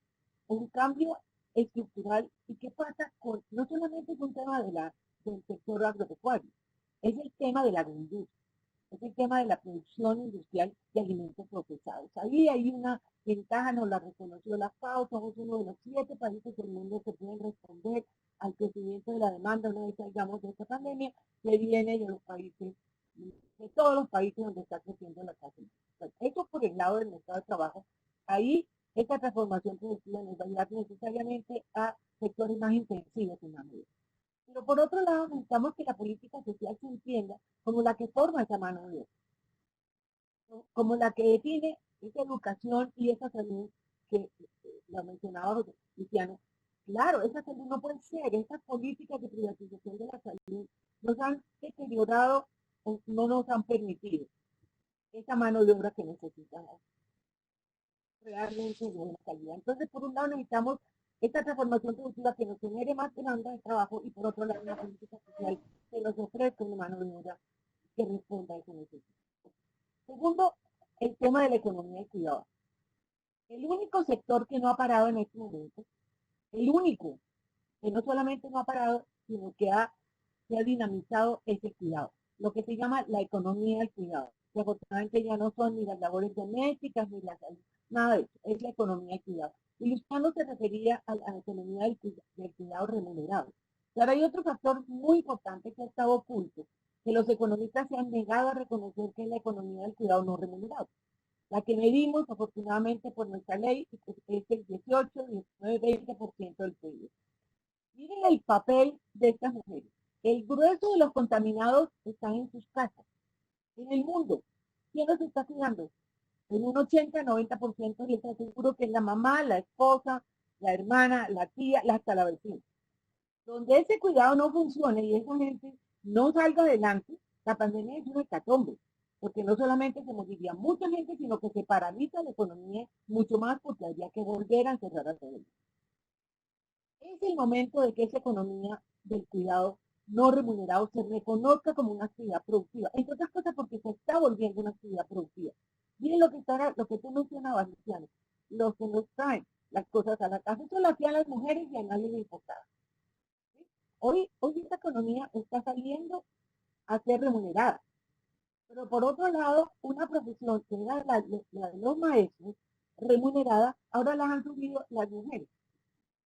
un cambio estructural. ¿Y qué pasa con, no solamente es un tema del sector agropecuario, es el tema de la agroindustria, es el tema de la producción industrial de alimentos procesados. Ahí hay una ventaja, nos la reconoció la FAO, somos uno de los 7 países del mundo que pueden responder al crecimiento de la demanda una vez salgamos de esta pandemia, que viene de los países, de todos los países donde está creciendo la tasa. Eso por el lado del mercado de trabajo. Ahí esta transformación productiva nos va a llevar necesariamente a sectores más intensivos en la medida. Pero por otro lado, necesitamos que la política social se entienda como la que forma esa mano de obra, como la que define esa educación y esa salud que la mencionaba Luciano. Claro, esa salud no puede ser, esas políticas de privatización de la salud nos han deteriorado, no nos han permitido esa mano de obra que necesitamos realmente de buena calidad. Entonces, por un lado necesitamos esta transformación productiva que nos genere más demanda de trabajo y por otro lado una política social que nos ofrezca una mano de obra que responda a ese necesidad. Segundo, el tema de la economía del cuidado. El único sector que no ha parado en este momento, el único que no solamente no ha parado, sino que se ha dinamizado ese cuidado, lo que se llama la economía del cuidado. Que afortunadamente ya no son ni las labores domésticas, ni la salud, nada de eso, es la economía del cuidado. Y Luciano se refería a la economía del cuidado remunerado. Pero hay otro factor muy importante que ha estado oculto, que los economistas se han negado a reconocer, que es la economía del cuidado no remunerado. La que medimos, afortunadamente, por nuestra ley, es el 18, 19, 20% del PIB. Miren el papel de estas mujeres. El grueso de los contaminados están en sus casas, en el mundo. ¿Quién los está cuidando? En un 80-90% les aseguro que es la mamá, la esposa, la hermana, la tía, hasta la vecina. Donde ese cuidado no funcione y esa gente no salga adelante, la pandemia es una hecatombe, porque no solamente se moriría mucha gente, sino que se paraliza la economía mucho más, porque habría que volver a encerrar a todos. Es el momento de que esa economía del cuidado no remunerado se reconozca como una actividad productiva, entre otras cosas porque se está volviendo una actividad productiva. Miren lo que tú mencionabas, Luciano, los que nos traen las cosas a la casa, eso lo hacían las mujeres y a nadie le importaba. ¿Sí? Hoy esta economía está saliendo a ser remunerada, pero por otro lado, una profesión que era la de los maestros, remunerada, ahora las han subido las mujeres.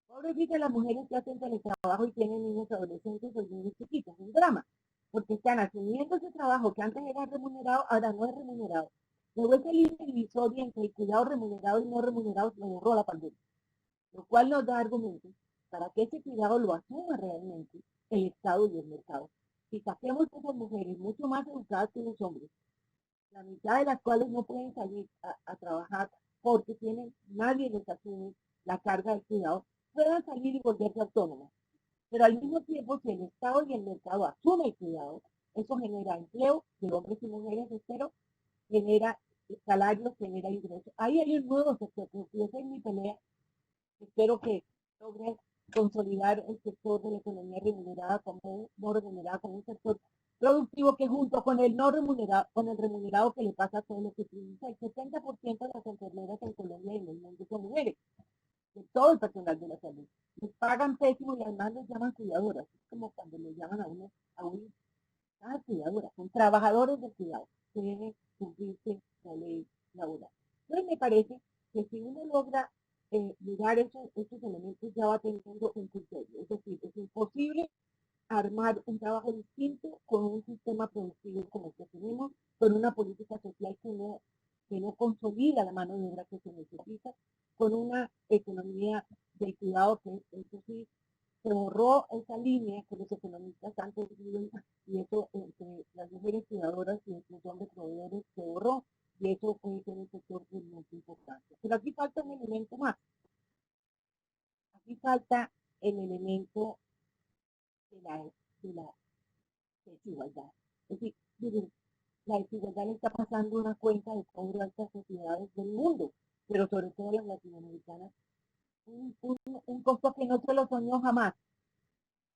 Pobrecitas las mujeres que hacen teletrabajo y tienen niños adolescentes o niños chiquitos, es un drama, porque están asumiendo ese trabajo que antes era remunerado, ahora no es remunerado. Luego ese línea divisoria entre el cuidado remunerado y no remunerado se lo borró la pandemia, lo cual nos da argumentos para que ese cuidado lo asuma realmente el Estado y el mercado. Si saquemos a esas mujeres mucho más educadas que los hombres, la mitad de las cuales no pueden salir a trabajar porque nadie les asume la carga del cuidado, puedan salir y volverse autónomas. Pero al mismo tiempo, si el Estado y el mercado asumen el cuidado, eso genera empleo de hombres y mujeres, espero, genera salarios, genera ingresos. Ahí hay un nuevo sector, y esa es mi pelea. Espero que logre consolidar el sector de la economía remunerada como no remunerada, como un sector productivo que junto con el no remunerado, con el remunerado que le pasa a todos los que utiliza, el 70% de las enfermeras en Colombia y en el mundo son mujeres, de todo el personal de la salud. Les pagan pésimo y además les llaman cuidadoras. Es como cuando le llaman a una cuidadora, son trabajadores del cuidado, que debe cumplirse la ley laboral. Entonces me parece que si uno logra mirar esos elementos, ya va teniendo un criterio. Es decir, es imposible armar un trabajo distinto con un sistema productivo como el que tenemos, con una política social que no consolida la mano de obra que se necesita, con una economía del cuidado que, eso sí, se borró esa línea que los economistas han tenido, y eso entre las mujeres cuidadoras y los hombres proveedores se borró, y eso puede ser un sector de mucha importancia. Pero aquí falta un elemento más. Aquí falta el elemento de la desigualdad. Es decir, miren, la desigualdad le está pasando una cuenta de cobro a estas sociedades del mundo, pero sobre todo las latinoamericanas, un costo que no se lo soñó jamás.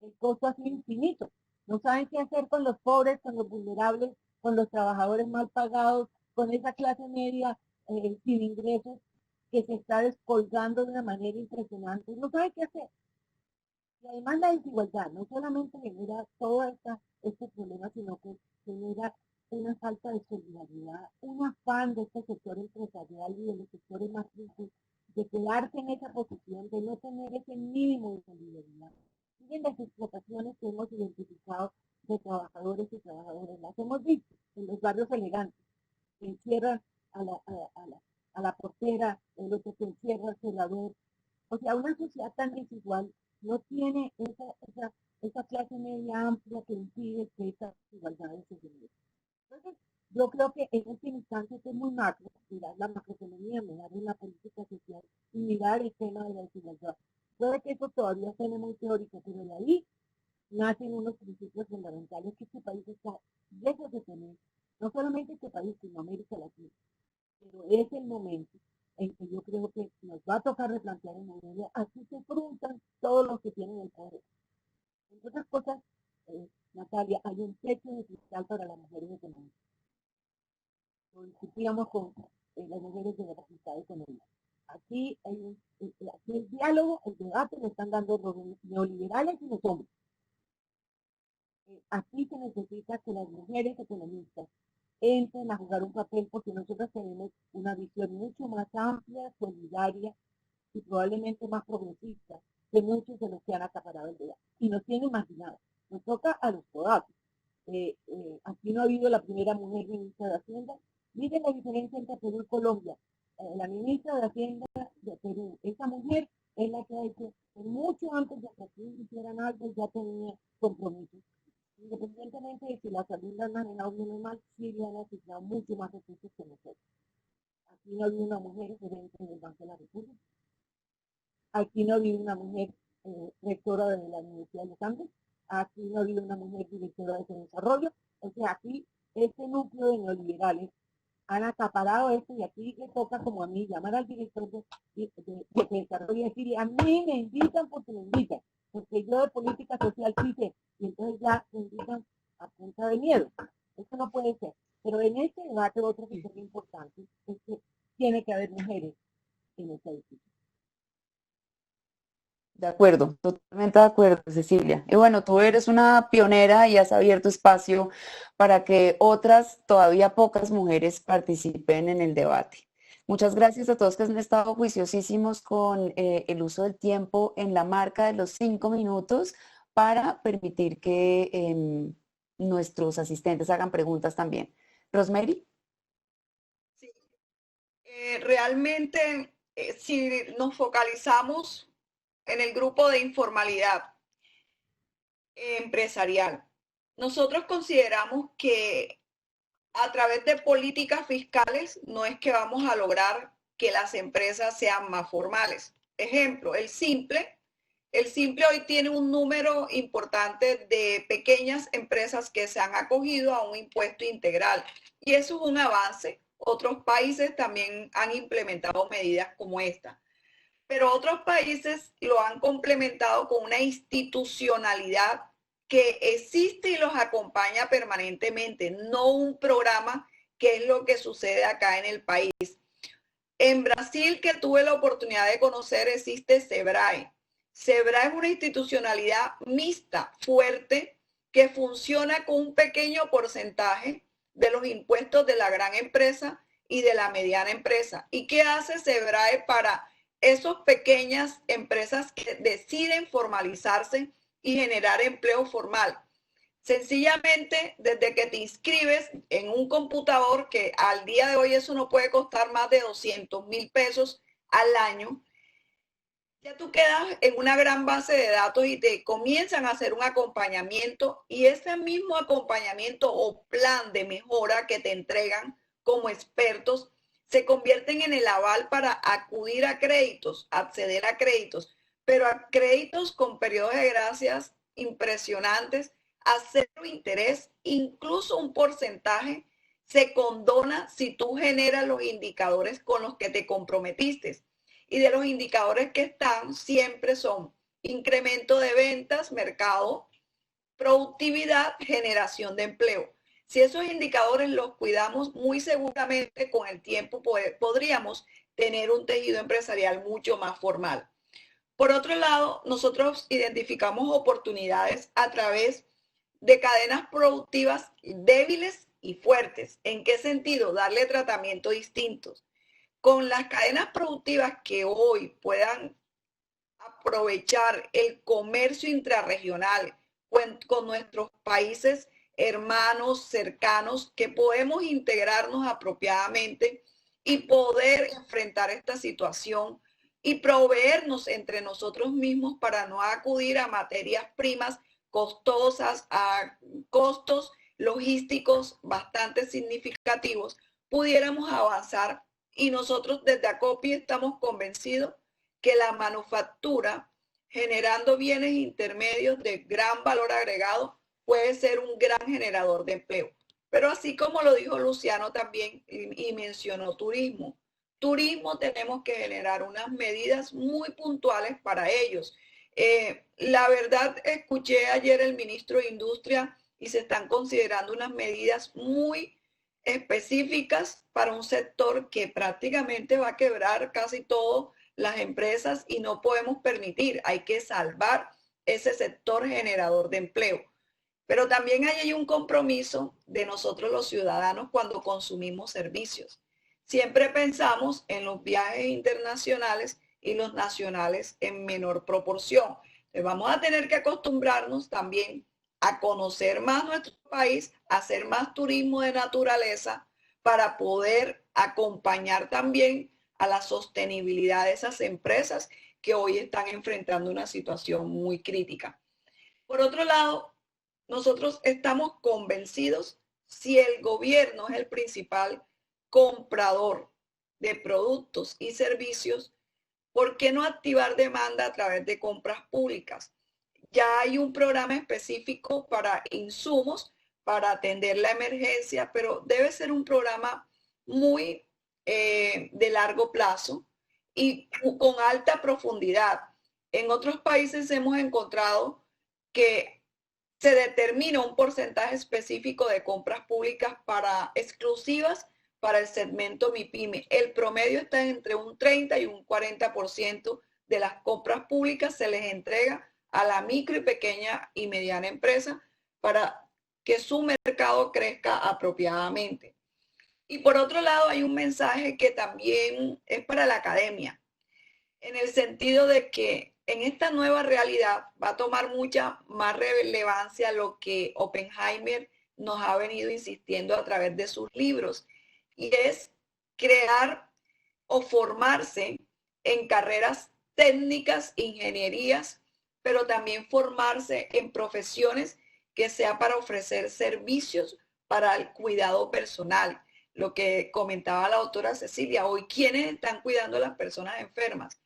El costo ha sido infinito. No saben qué hacer con los pobres, con los vulnerables, con los trabajadores mal pagados, con esa clase media sin ingresos que se está descolgando de una manera impresionante. No saben qué hacer. Y además la desigualdad no solamente genera todo este problema, sino que genera una falta de solidaridad, un afán de este sector empresarial y de los sectores más ricos de quedarse en esa posición, de no tener ese mínimo de solidaridad. Miren las explotaciones que hemos identificado de trabajadores y trabajadoras, las hemos visto en los barrios elegantes, que encierran a la portera, el otro que encierra al celador. O sea, una sociedad tan desigual no tiene esa clase media amplia que impide que esta desigualdad se genere. Entonces, yo creo que en este instante es muy macro, mirar la macroeconomía, mirar la política social y mirar el tema de la desigualdad. Puede que eso todavía suene muy teórico, pero de ahí nacen unos principios fundamentales que este país está lejos de tener, no solamente este país, sino América Latina. Pero es el momento en que yo creo que nos va a tocar replantear el modelo, así se preguntan todos los que tienen el poder. Entre otras cosas, Natalia, hay un techo de cristal para las mujeres económicas. Lo discutíamos con las mujeres de la facultad de economía. Aquí, aquí el diálogo, el debate lo están dando los neoliberales y los hombres. Aquí se necesita que las mujeres economistas entren a jugar un papel porque nosotros tenemos una visión mucho más amplia, solidaria y probablemente más progresistas que muchos de los que han acaparado el debate. Y nos tienen marginados. Nos toca a los codatos. Aquí no ha habido la primera mujer ministra de Hacienda. Miren la diferencia entre Perú y Colombia. La ministra de Hacienda de Perú, esa mujer es la que ha hecho mucho antes de que aquí hicieran algo, ya tenía compromisos. Independientemente de si la salud la han manejado bien o mal, sí le han asignado mucho más recursos que nosotros. Aquí no ha habido una mujer gerente en el Banco de la República. Aquí no ha habido una mujer rectora de la Universidad de los Andes. Aquí no ha habido una mujer directora de desarrollo. O sea, aquí este núcleo de neoliberales han acaparado esto y aquí le toca, como a mí, llamar al director de desarrollo y decir, a mí me invitan porque me invitan, porque yo de política social sí sé, y entonces ya me invitan a punta de miedo. Eso no puede ser. Pero en este debate otro que es muy importante es que tiene que haber mujeres en esta edificio. De acuerdo, totalmente de acuerdo, Cecilia. Y bueno, tú eres una pionera y has abierto espacio para que otras, todavía pocas mujeres participen en el debate. Muchas gracias a todos que han estado juiciosísimos con el uso del tiempo en la marca de los 5 minutos para permitir que nuestros asistentes hagan preguntas también. Rosemary. Sí. Realmente, si nos focalizamos en el grupo de informalidad empresarial, nosotros consideramos que a través de políticas fiscales no es que vamos a lograr que las empresas sean más formales. Ejemplo, el simple hoy tiene un número importante de pequeñas empresas que se han acogido a un impuesto integral y eso es un avance. Otros países también han implementado medidas como esta. Pero otros países lo han complementado con una institucionalidad que existe y los acompaña permanentemente, no un programa, que es lo que sucede acá en el país. En Brasil, que tuve la oportunidad de conocer, existe SEBRAE. SEBRAE es una institucionalidad mixta, fuerte, que funciona con un pequeño porcentaje de los impuestos de la gran empresa y de la mediana empresa. ¿Y qué hace SEBRAE para esas pequeñas empresas que deciden formalizarse y generar empleo formal? Sencillamente, desde que te inscribes en un computador, que al día de hoy eso no puede costar más de 200,000 pesos al año, ya tú quedas en una gran base de datos y te comienzan a hacer un acompañamiento, y ese mismo acompañamiento o plan de mejora que te entregan como expertos se convierten en el aval para acudir a créditos, acceder a créditos, pero a créditos con periodos de gracias impresionantes, a cero interés, incluso un porcentaje se condona si tú generas los indicadores con los que te comprometiste. Y de los indicadores que están siempre son incremento de ventas, mercado, productividad, generación de empleo. Si esos indicadores los cuidamos, muy seguramente con el tiempo podríamos tener un tejido empresarial mucho más formal. Por otro lado, nosotros identificamos oportunidades a través de cadenas productivas débiles y fuertes. ¿En qué sentido? Darle tratamiento distintos. Con las cadenas productivas que hoy puedan aprovechar el comercio intrarregional con nuestros países hermanos cercanos, que podemos integrarnos apropiadamente y poder enfrentar esta situación y proveernos entre nosotros mismos para no acudir a materias primas costosas, a costos logísticos bastante significativos, pudiéramos avanzar. Y nosotros desde ACOPI estamos convencidos que la manufactura, generando bienes intermedios de gran valor agregado, puede ser un gran generador de empleo. Pero así como lo dijo Luciano también y mencionó turismo, tenemos que generar unas medidas muy puntuales para ellos. La verdad, escuché ayer el ministro de Industria y se están considerando unas medidas muy específicas para un sector que prácticamente va a quebrar casi todas las empresas y no podemos permitir, hay que salvar ese sector generador de empleo. Pero también hay un compromiso de nosotros los ciudadanos cuando consumimos servicios. Siempre pensamos en los viajes internacionales y los nacionales en menor proporción. Entonces vamos a tener que acostumbrarnos también a conocer más nuestro país, a hacer más turismo de naturaleza para poder acompañar también a la sostenibilidad de esas empresas que hoy están enfrentando una situación muy crítica. Por otro lado, nosotros estamos convencidos, si el gobierno es el principal comprador de productos y servicios, ¿por qué no activar demanda a través de compras públicas? Ya hay un programa específico para insumos, para atender la emergencia, pero debe ser un programa muy de largo plazo y con alta profundidad. En otros países hemos encontrado que se determina un porcentaje específico de compras públicas para exclusivas para el segmento MIPYME. El promedio está entre un 30 y un 40% de las compras públicas se les entrega a la micro y pequeña y mediana empresa para que su mercado crezca apropiadamente. Y por otro lado, hay un mensaje que también es para la academia, en el sentido de que en esta nueva realidad va a tomar mucha más relevancia lo que Oppenheimer nos ha venido insistiendo a través de sus libros, y es crear o formarse en carreras técnicas, ingenierías, pero también formarse en profesiones que sea para ofrecer servicios para el cuidado personal. Lo que comentaba la doctora Cecilia, hoy, ¿quiénes están cuidando a las personas enfermas?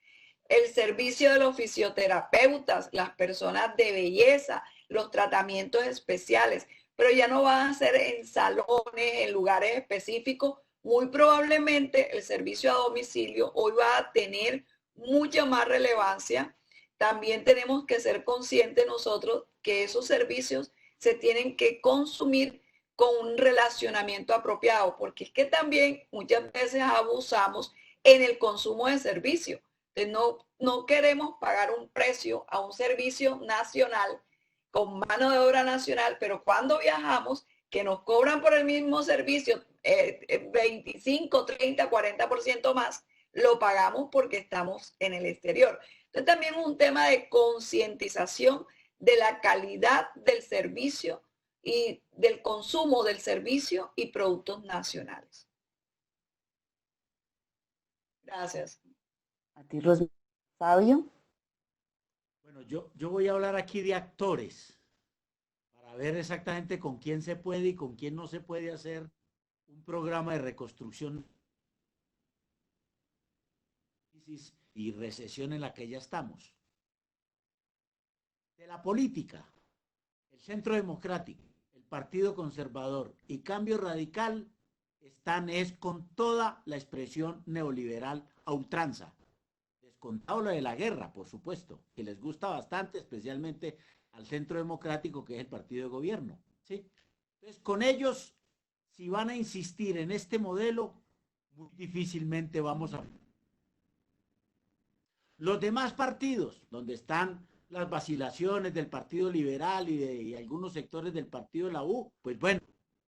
El servicio de los fisioterapeutas, las personas de belleza, los tratamientos especiales, pero ya no van a ser en salones, en lugares específicos. Muy probablemente el servicio a domicilio hoy va a tener mucha más relevancia. También tenemos que ser conscientes nosotros que esos servicios se tienen que consumir con un relacionamiento apropiado, porque es que también muchas veces abusamos en el consumo de servicios. No queremos pagar un precio a un servicio nacional con mano de obra nacional, pero cuando viajamos, que nos cobran por el mismo servicio 25, 30, 40% más, lo pagamos porque estamos en el exterior. Entonces también un tema de concientización de la calidad del servicio y del consumo del servicio y productos nacionales. Gracias. A ti, Rosy. Fabio. Bueno, yo voy a hablar aquí de actores para ver exactamente con quién se puede y con quién no se puede hacer un programa de reconstrucción y recesión en la que ya estamos. De la política, el Centro Democrático, el Partido Conservador y Cambio Radical están con toda la expresión neoliberal a ultranza. Descontado lo de la guerra, por supuesto, que les gusta bastante, especialmente al Centro Democrático, que es el partido de gobierno, ¿sí? Entonces, con ellos, si van a insistir en este modelo, muy difícilmente vamos a... Los demás partidos, donde están las vacilaciones del Partido Liberal y algunos sectores del Partido de la U, pues bueno,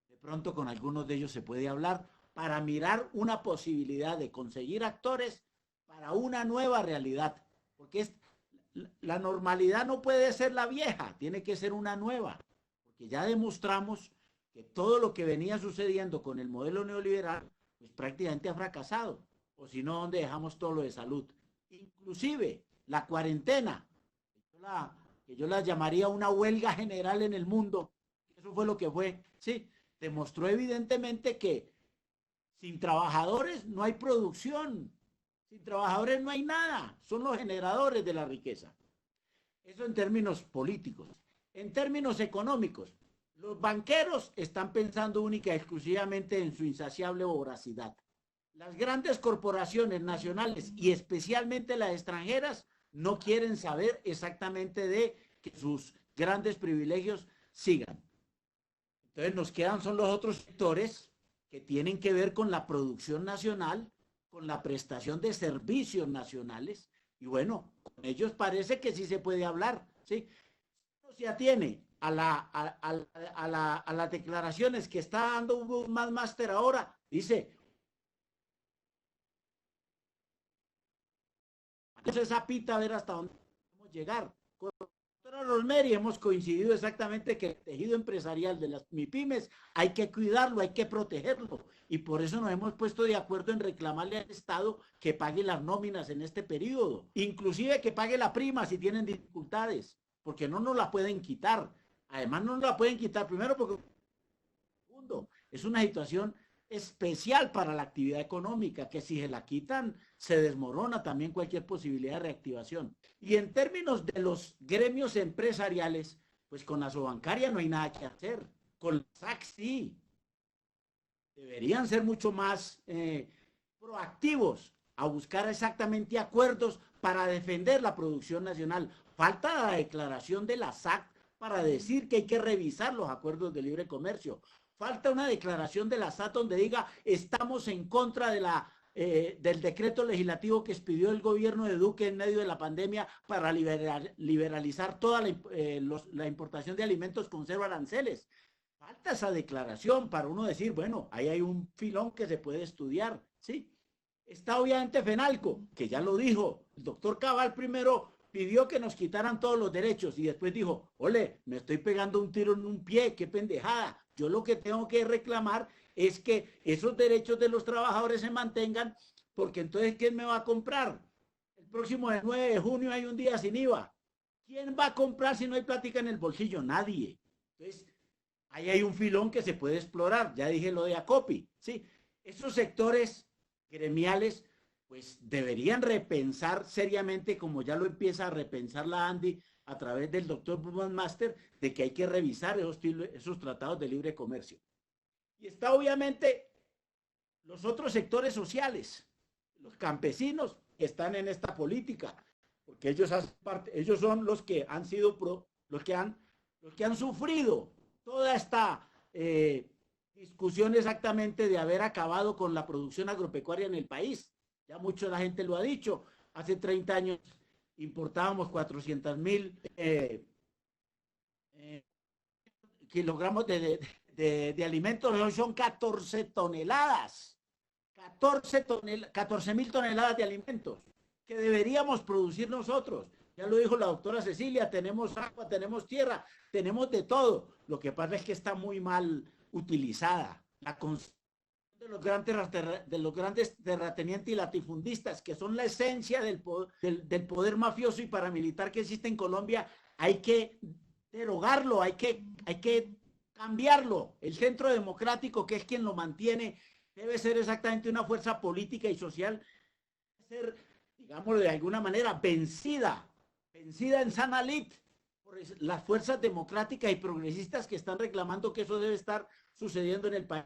de pronto con algunos de ellos se puede hablar para mirar una posibilidad de conseguir actores para una nueva realidad, porque la normalidad no puede ser la vieja, tiene que ser una nueva, porque ya demostramos que todo lo que venía sucediendo con el modelo neoliberal, pues prácticamente ha fracasado, o si no, ¿dónde dejamos todo lo de salud? Inclusive la cuarentena, que yo la llamaría una huelga general en el mundo, eso fue lo que fue, sí, demostró evidentemente que sin trabajadores no hay producción, sin trabajadores no hay nada, son los generadores de la riqueza. Eso en términos políticos. En términos económicos, los banqueros están pensando única y exclusivamente en su insaciable voracidad. Las grandes corporaciones nacionales y especialmente las extranjeras no quieren saber exactamente de que sus grandes privilegios sigan. Entonces nos quedan son los otros sectores que tienen que ver con la producción nacional, con la prestación de servicios nacionales, y bueno, con ellos parece que sí se puede hablar, ¿sí? No se atiene a las declaraciones que está dando un máster ahora, dice, esa pita a ver hasta dónde podemos llegar. Con la doctora Rosemary hemos coincidido exactamente que el tejido empresarial de las MIPYMES hay que cuidarlo, hay que protegerlo, y por eso nos hemos puesto de acuerdo en reclamarle al Estado que pague las nóminas en este periodo, inclusive que pague la prima si tienen dificultades, porque no nos la pueden quitar. Además no nos la pueden quitar, primero porque segundo, es una situación especial para la actividad económica, que si se la quitan, se desmorona también cualquier posibilidad de reactivación. Y en términos de los gremios empresariales, pues con la Sobancaria no hay nada que hacer. Con la SAC sí. Deberían ser mucho más proactivos a buscar exactamente acuerdos para defender la producción nacional. Falta la declaración de la SAC para decir que hay que revisar los acuerdos de libre comercio. Falta una declaración de la SAT donde diga estamos en contra de del decreto legislativo que expidió el gobierno de Duque en medio de la pandemia para liberalizar toda la importación de alimentos con cero aranceles. Falta esa declaración para uno decir, bueno, ahí hay un filón que se puede estudiar, ¿sí? Está obviamente FENALCO, que ya lo dijo, el doctor Cabal primero pidió que nos quitaran todos los derechos y después dijo, ole, me estoy pegando un tiro en un pie, qué pendejada. Yo lo que tengo que reclamar es que esos derechos de los trabajadores se mantengan, porque entonces, ¿quién me va a comprar? El próximo 9 de junio hay un día sin IVA. ¿Quién va a comprar si no hay plática en el bolsillo? Nadie. Entonces, ahí hay un filón que se puede explorar. Ya dije lo de ACOPI, ¿sí? Esos sectores gremiales pues deberían repensar seriamente, como ya lo empieza a repensar la Andy a través del doctor Burman Master, de que hay que revisar esos tratados de libre comercio. Y está obviamente los otros sectores sociales, los campesinos que están en esta política, porque ellos hacen parte, ellos son los que han sido los que han sufrido toda esta discusión exactamente de haber acabado con la producción agropecuaria en el país. Ya mucho la gente lo ha dicho. Hace 30 años importábamos 400,000 kilogramos de alimentos, hoy son 14 toneladas. 14,000 toneladas de alimentos que deberíamos producir nosotros. Ya lo dijo la doctora Cecilia, tenemos agua, tenemos tierra, tenemos de todo. Lo que pasa es que está muy mal utilizada. La de los grandes terratenientes y latifundistas, que son la esencia del poder mafioso y paramilitar que existe en Colombia, hay que derogarlo, hay que cambiarlo. El Centro Democrático, que es quien lo mantiene, debe ser exactamente una fuerza política y social, debe ser, digámoslo de alguna manera, vencida en sana lid por las fuerzas democráticas y progresistas que están reclamando que eso debe estar sucediendo en el país.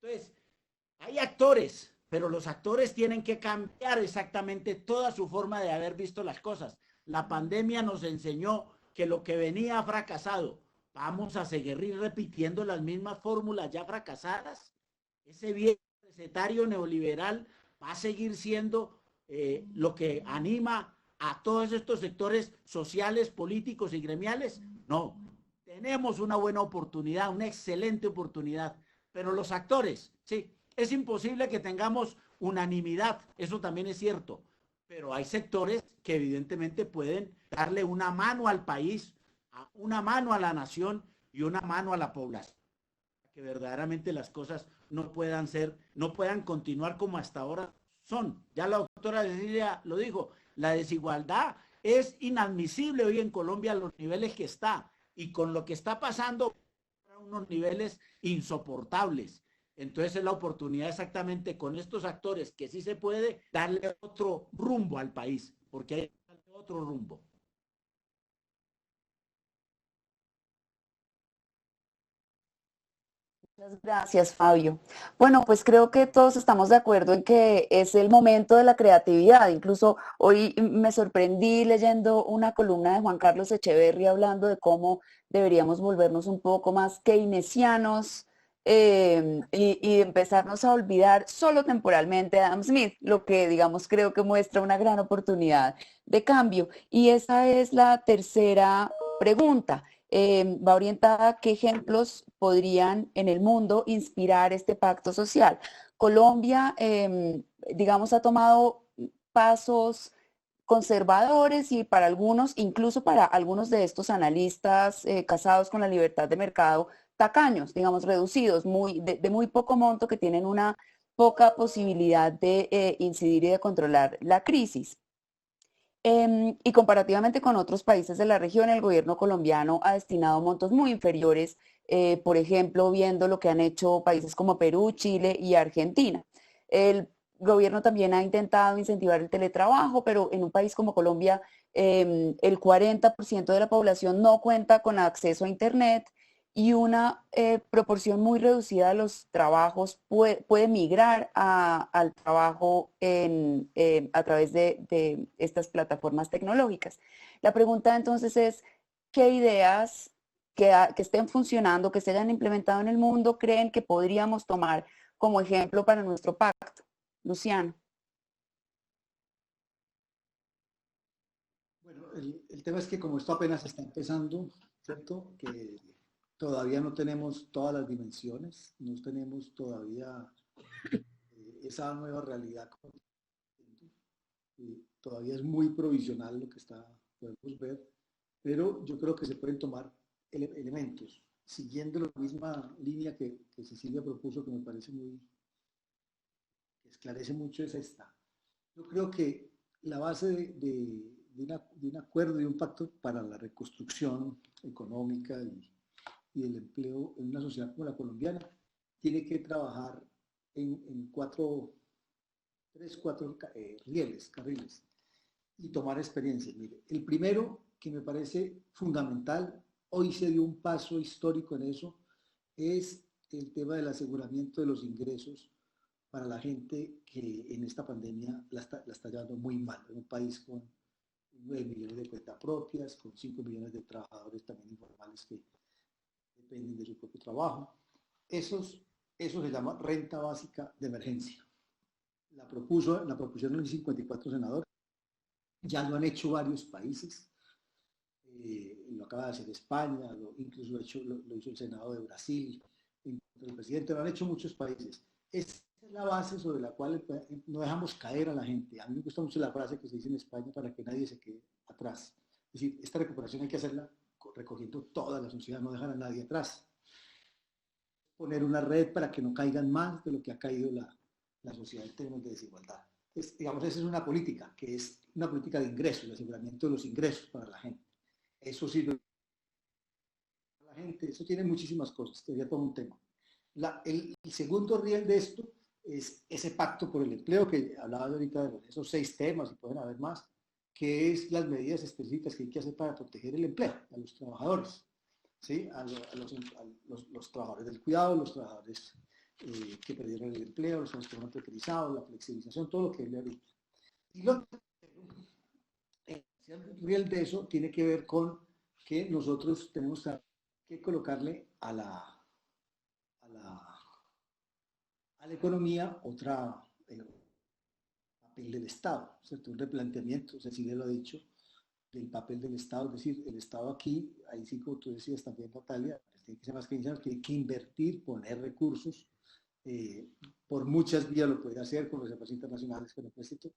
Entonces, hay actores, pero los actores tienen que cambiar exactamente toda su forma de haber visto las cosas. La pandemia nos enseñó que lo que venía fracasado, vamos a seguir repitiendo las mismas fórmulas ya fracasadas. Ese viejo recetario neoliberal va a seguir siendo lo que anima a todos estos sectores sociales, políticos y gremiales. No, tenemos una buena oportunidad, una excelente oportunidad, pero los actores, sí, es imposible que tengamos unanimidad, eso también es cierto, pero hay sectores que evidentemente pueden darle una mano al país, una mano a la nación y una mano a la población, que verdaderamente las cosas no puedan continuar como hasta ahora son. Ya la doctora Cecilia lo dijo, la desigualdad es inadmisible hoy en Colombia a los niveles que está, y con lo que está pasando a unos niveles insoportables. Entonces es la oportunidad exactamente con estos actores que sí se puede darle otro rumbo al país, porque hay otro rumbo. Muchas gracias, Fabio. Bueno, pues creo que todos estamos de acuerdo en que es el momento de la creatividad. Incluso hoy me sorprendí leyendo una columna de Juan Carlos Echeverry hablando de cómo deberíamos volvernos un poco más keynesianos y empezarnos a olvidar solo temporalmente de Adam Smith, lo que, digamos, creo que muestra una gran oportunidad de cambio. Y esa es la tercera pregunta. Va orientada a qué ejemplos podrían en el mundo inspirar este pacto social. Colombia, digamos, ha tomado pasos conservadores y para algunos, incluso para algunos de estos analistas casados con la libertad de mercado, tacaños, digamos, reducidos, de muy poco monto, que tienen una poca posibilidad de incidir y de controlar la crisis. Y comparativamente con otros países de la región, el gobierno colombiano ha destinado montos muy inferiores, por ejemplo, viendo lo que han hecho países como Perú, Chile y Argentina. El gobierno también ha intentado incentivar el teletrabajo, pero en un país como Colombia, el 40% de la población no cuenta con acceso a Internet y una proporción muy reducida de los trabajos puede migrar al trabajo a través de estas plataformas tecnológicas. La pregunta entonces es, ¿qué ideas que estén funcionando, que se hayan implementado en el mundo, creen que podríamos tomar como ejemplo para nuestro pacto? Luciano. Bueno, el tema es que como esto apenas está empezando, ¿cierto? Que todavía no tenemos todas las dimensiones, no tenemos todavía esa nueva realidad. Todavía es muy provisional lo que podemos ver, pero yo creo que se pueden tomar elementos, siguiendo la misma línea que Cecilia propuso, que me parece que esclarece mucho, es esta. Yo creo que la base de un acuerdo y un pacto para la reconstrucción económica y el empleo en una sociedad como la colombiana tiene que trabajar en tres, cuatro carriles y tomar experiencias. Mire, el primero, que me parece fundamental, hoy se dio un paso histórico en eso, es el tema del aseguramiento de los ingresos para la gente que en esta pandemia la está llevando muy mal. En un país con 9 millones de cuentas propias, con 5 millones de trabajadores también informales que dependen de su propio trabajo. Eso se llama renta básica de emergencia. La propusieron los 54 senadores, ya lo han hecho varios países, lo acaba de hacer España, incluso lo hizo el Senado de Brasil, el presidente, lo han hecho muchos países. Esa es la base sobre la cual no dejamos caer a la gente. A mí me gusta mucho la frase que se dice en España, para que nadie se quede atrás. Es decir, esta recuperación hay que hacerla recogiendo toda la sociedad, no dejar a nadie atrás. Poner una red para que no caigan más de lo que ha caído la sociedad en términos de desigualdad. Entonces, digamos, esa es una política, que es una política de ingresos, el aseguramiento de los ingresos para la gente. Eso sirve para la gente, eso tiene muchísimas cosas, sería todo un tema. El segundo riel de esto es ese pacto por el empleo que hablaba yo ahorita de esos 6 temas, y pueden haber más, que es las medidas específicas que hay que hacer para proteger el empleo a los trabajadores, ¿sí? a los trabajadores del cuidado, los trabajadores que perdieron el empleo, los trabajadores que fueron precarizados, la flexibilización, todo lo que le ahorita. Y lo el riel de eso tiene que ver con que nosotros tenemos que colocarle a la economía otra papel del Estado, ¿cierto? Un replanteamiento, Cecilia lo ha dicho, del papel del Estado, es decir, el Estado aquí, ahí sí como tú decías también, Natalia, tiene que ser más keynesiano, tiene que invertir, poner recursos, por muchas vías lo puede hacer con reservas internacionales, con el préstamo,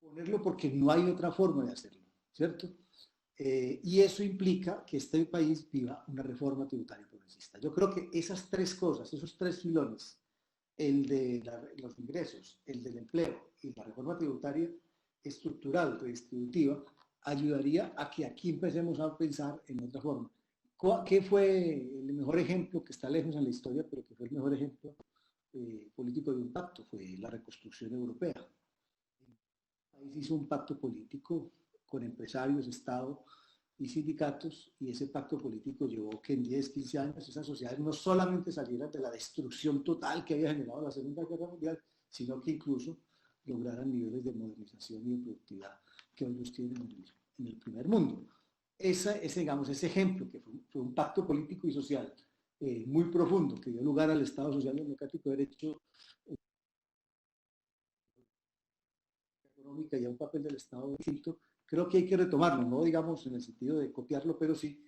ponerlo porque no hay otra forma de hacerlo, ¿cierto? Y eso implica que este país viva una reforma tributaria progresista. Yo creo que esas 3 cosas, esos 3 filones, el de los ingresos, el del empleo y la reforma tributaria estructural, redistributiva, ayudaría a que aquí empecemos a pensar en otra forma. ¿Qué fue el mejor ejemplo, que está lejos en la historia, pero que fue el mejor ejemplo político de un pacto? Fue la reconstrucción europea. El país hizo un pacto político con empresarios, Estado y sindicatos, y ese pacto político llevó que en 10, 15 años esas sociedades no solamente salieran de la destrucción total que había generado la Segunda Guerra Mundial, sino que incluso lograran niveles de modernización y de productividad que hoy los tienen en el primer mundo. Digamos, ese ejemplo, que fue un pacto político y social muy profundo, que dio lugar al Estado Social Democrático de Derecho económica y a un papel del Estado distinto, creo que hay que retomarlo, no digamos en el sentido de copiarlo, pero sí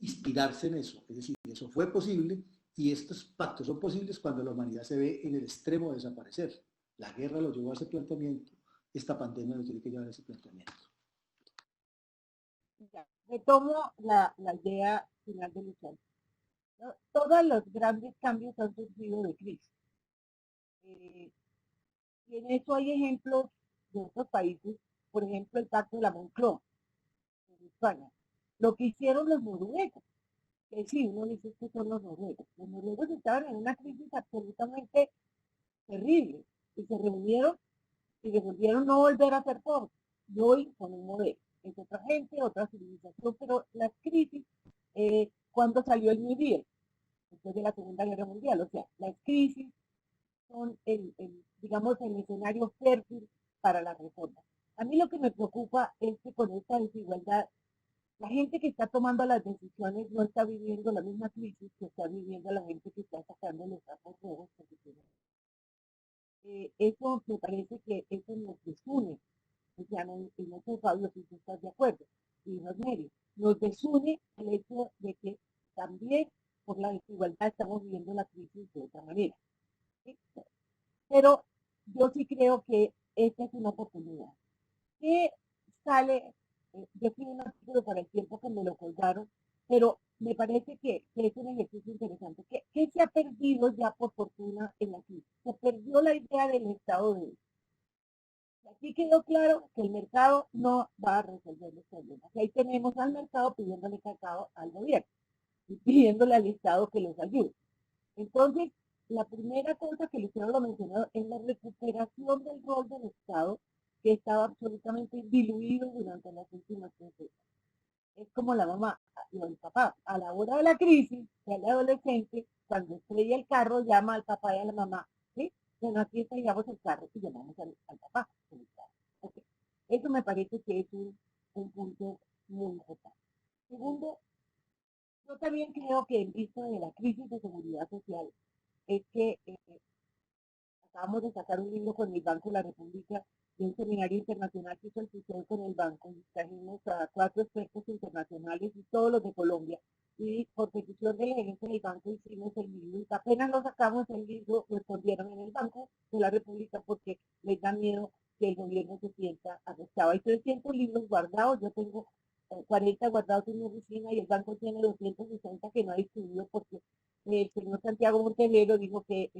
inspirarse en eso. Es decir, eso fue posible y estos pactos son posibles cuando la humanidad se ve en el extremo de desaparecer. La guerra lo llevó a ese planteamiento esta pandemia nos tiene que llevar a ese planteamiento. Ya, retomo la idea final de Luciano, ¿no? Todos los grandes cambios han surgido de crisis. Y en eso hay ejemplos de otros países, por ejemplo, el pacto de la Moncloa en España. Lo que hicieron los noruegos, que sí, uno dice que son los noruegos. Los noruegos estaban en una crisis absolutamente terrible y se reunieron y resolvieron no volver a ser pobres. Y hoy con un modelo. Es otra gente, otra civilización, pero las crisis, cuando salió el New Deal, después de la Segunda Guerra Mundial, o sea, las crisis son digamos, el escenario fértil para la reforma. A mí lo que me preocupa es que con esta desigualdad, la gente que está tomando las decisiones no está viviendo la misma crisis que está viviendo la gente que está sacando los trapos rojos. Eso me parece que eso nos desune. O sea, no sé, Pablo, si tú estás de acuerdo, y no es medio. Nos desune el hecho de que también por la desigualdad estamos viviendo la crisis de otra manera. ¿Sí? Pero yo sí creo que esta es una oportunidad. ¿Qué sale? Yo escribí un artículo para el tiempo que me lo colgaron, pero me parece que es un ejercicio interesante. ¿Qué se ha perdido ya por fortuna en la crisis? Se perdió la idea del Estado de Derecho. Aquí quedó claro que el mercado no va a resolver los problemas. Y ahí tenemos al mercado pidiéndole cacao al gobierno y pidiéndole al Estado que los ayude. Entonces, la primera cosa que Luciano lo mencionó es la recuperación del rol del Estado que estaba absolutamente diluido durante las últimas 3 décadas. Es como la mamá y el papá. A la hora de la crisis, el adolescente, cuando estrella el carro, llama al papá y a la mamá. ¿Sí? Bueno, aquí estrellamos el carro y llamamos al papá. Okay. Eso me parece que es un punto muy importante. Segundo, yo también creo que en vista de la crisis de seguridad social, es que acabamos de sacar un libro con el Banco de la República de un seminario internacional que hizo el FUSEO con el banco y trajimos a 4 expertos internacionales y todos los de Colombia y por petición de la gerencia del banco hicimos el libro y apenas lo sacamos el libro respondieron en el Banco de la República porque les da miedo que el gobierno se sienta afectado. Hay 300 libros guardados, yo tengo 40 guardados en mi oficina y el banco tiene 260 que no ha distribuido porque el señor Santiago Montenegro dijo que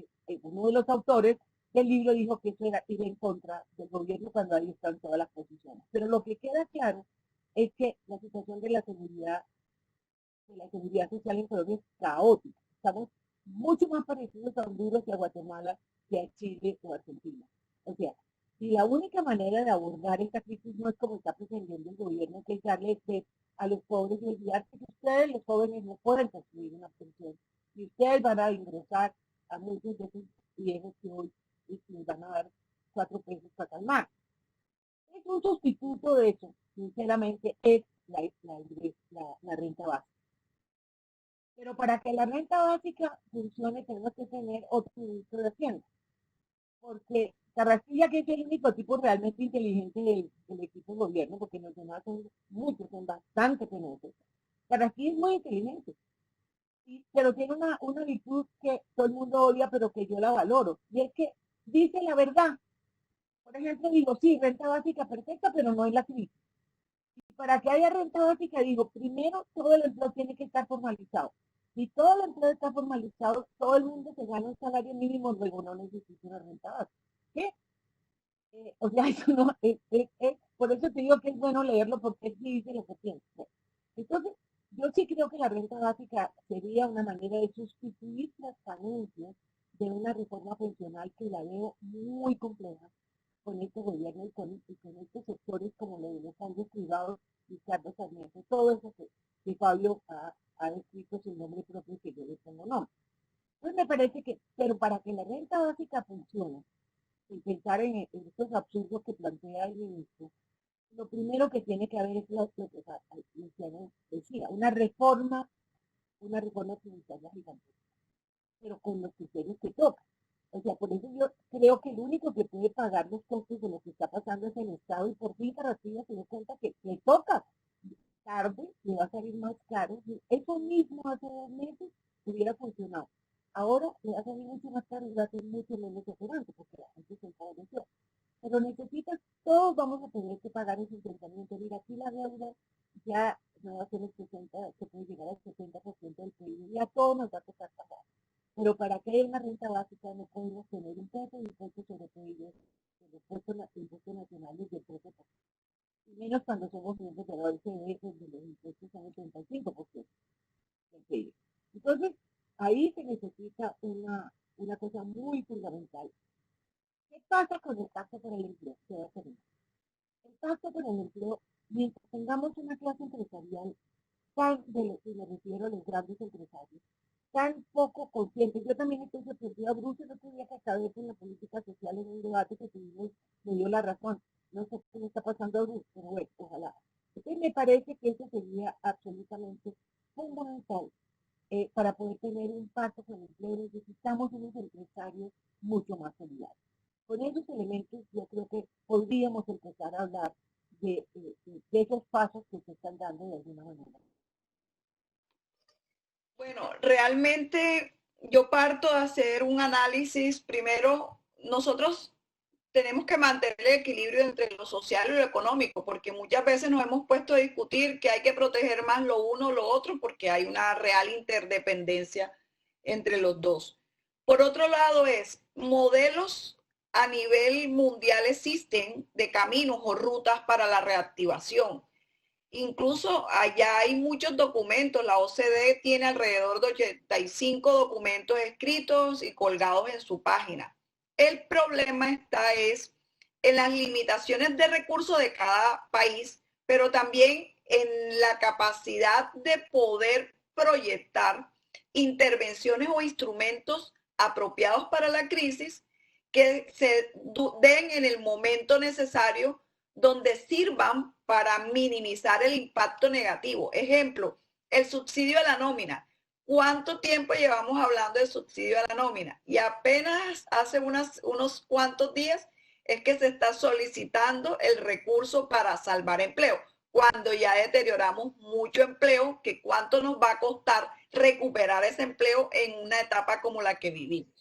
uno de los autores del libro dijo que eso era ir en contra del gobierno cuando ahí están todas las posiciones. Pero lo que queda claro es que la situación de la seguridad social en Colombia es caótica. Estamos mucho más parecidos a Honduras y a Guatemala que a Chile o a Argentina. O sea, y la única manera de abordar esta crisis no es como está pretendiendo el gobierno, que es darle a los pobres y olvidarse que ustedes, los jóvenes, no pueden construir una pensión. Y ustedes van a ingresar a muchos de esos viejos que hoy les van a dar 4 pesos para calmar. Es un sustituto de eso, sinceramente, es la renta básica. Pero para que la renta básica funcione, tenemos que tener otro ministro de Hacienda. Porque Carrasquilla, que es el único tipo realmente inteligente del equipo de gobierno, porque los demás son muchos, son bastante penosos. Carrasquilla es muy inteligente, pero tiene una virtud que todo el mundo odia, pero que yo la valoro. Y es que dice la verdad. Por ejemplo, digo, sí, renta básica perfecta, pero no es la crisis. Y para que haya renta básica, digo, primero todo el empleo tiene que estar formalizado. Si todo el empleo está formalizado, todo el mundo se gana un salario mínimo, luego no necesita una renta básica. ¿Qué? O sea, eso no, por eso te digo que es bueno leerlo porque sí dice lo que piensa. Entonces, yo sí creo que la renta básica sería una manera de sustituir las carencias de una reforma pensional que la veo muy compleja con este gobierno y con estos sectores como lo de los fondos privados y Carlos Sarmiento, todo eso que Fabio ha escrito sin nombre propio y que yo le pongo nombre. Entonces me parece que, pero para que la renta básica funcione, y pensar en estos absurdos que plantea el ministro, lo primero que tiene que haber es lo que Luciano decía, una reforma tributaria gigantesca, pero con los criterios que toca. O sea, por eso yo creo que el único que puede pagar los costos de lo que está pasando es el Estado y por fin Carrasquilla se dio cuenta que le toca tarde, le va a salir más caro. Eso mismo hace 2 meses hubiera funcionado. Ahora le va a salir mucho más caro y va a ser mucho menos operante porque la gente se empobreció. Pero necesitas todos vamos a tener que pagar ese enfrentamiento. Mira, aquí la deuda ya no va a ser el 60, se puede llegar al 70% del PIB, y a todos nos va a tocar pagar. Pero para que haya una renta básica no podemos tener un peso de impuestos sobre PIB, de impuestos nacionales del 13%. Y menos cuando somos miembros de la OECD, donde los impuestos son el 35% del PIB. Entonces, ahí se necesita una cosa muy fundamental. ¿Qué pasa con el pacto por el empleo? El pacto por el empleo, mientras tengamos una clase empresarial y me refiero a los grandes empresarios, tan poco conscientes. Yo también estoy sorprendida, Bruce, el otro día que acabé con la política social en un debate que tuvimos, me dio la razón. No sé qué le está pasando a Bruce, pero bueno, ojalá. Entonces me parece que eso sería absolutamente fundamental. Para poder tener un pacto con el empleo necesitamos unos empresarios mucho más solidarios. Con esos elementos yo creo que podríamos empezar a hablar de esos pasos que se están dando de alguna manera. Bueno, realmente yo parto de hacer un análisis. Primero, nosotros tenemos que mantener el equilibrio entre lo social y lo económico, porque muchas veces nos hemos puesto a discutir que hay que proteger más lo uno o lo otro, porque hay una real interdependencia entre los dos. Por otro lado, modelos a nivel mundial existen de caminos o rutas para la reactivación. Incluso allá hay muchos documentos. La OCDE tiene alrededor de 85 documentos escritos y colgados en su página. El problema está en las limitaciones de recursos de cada país, pero también en la capacidad de poder proyectar intervenciones o instrumentos apropiados para la crisis que se den en el momento necesario, donde sirvan para minimizar el impacto negativo. Ejemplo, el subsidio a la nómina. ¿Cuánto tiempo llevamos hablando de subsidio a la nómina? Y apenas hace unos cuantos días es que se está solicitando el recurso para salvar empleo, cuando ya deterioramos mucho empleo, que cuánto nos va a costar recuperar ese empleo en una etapa como la que vivimos.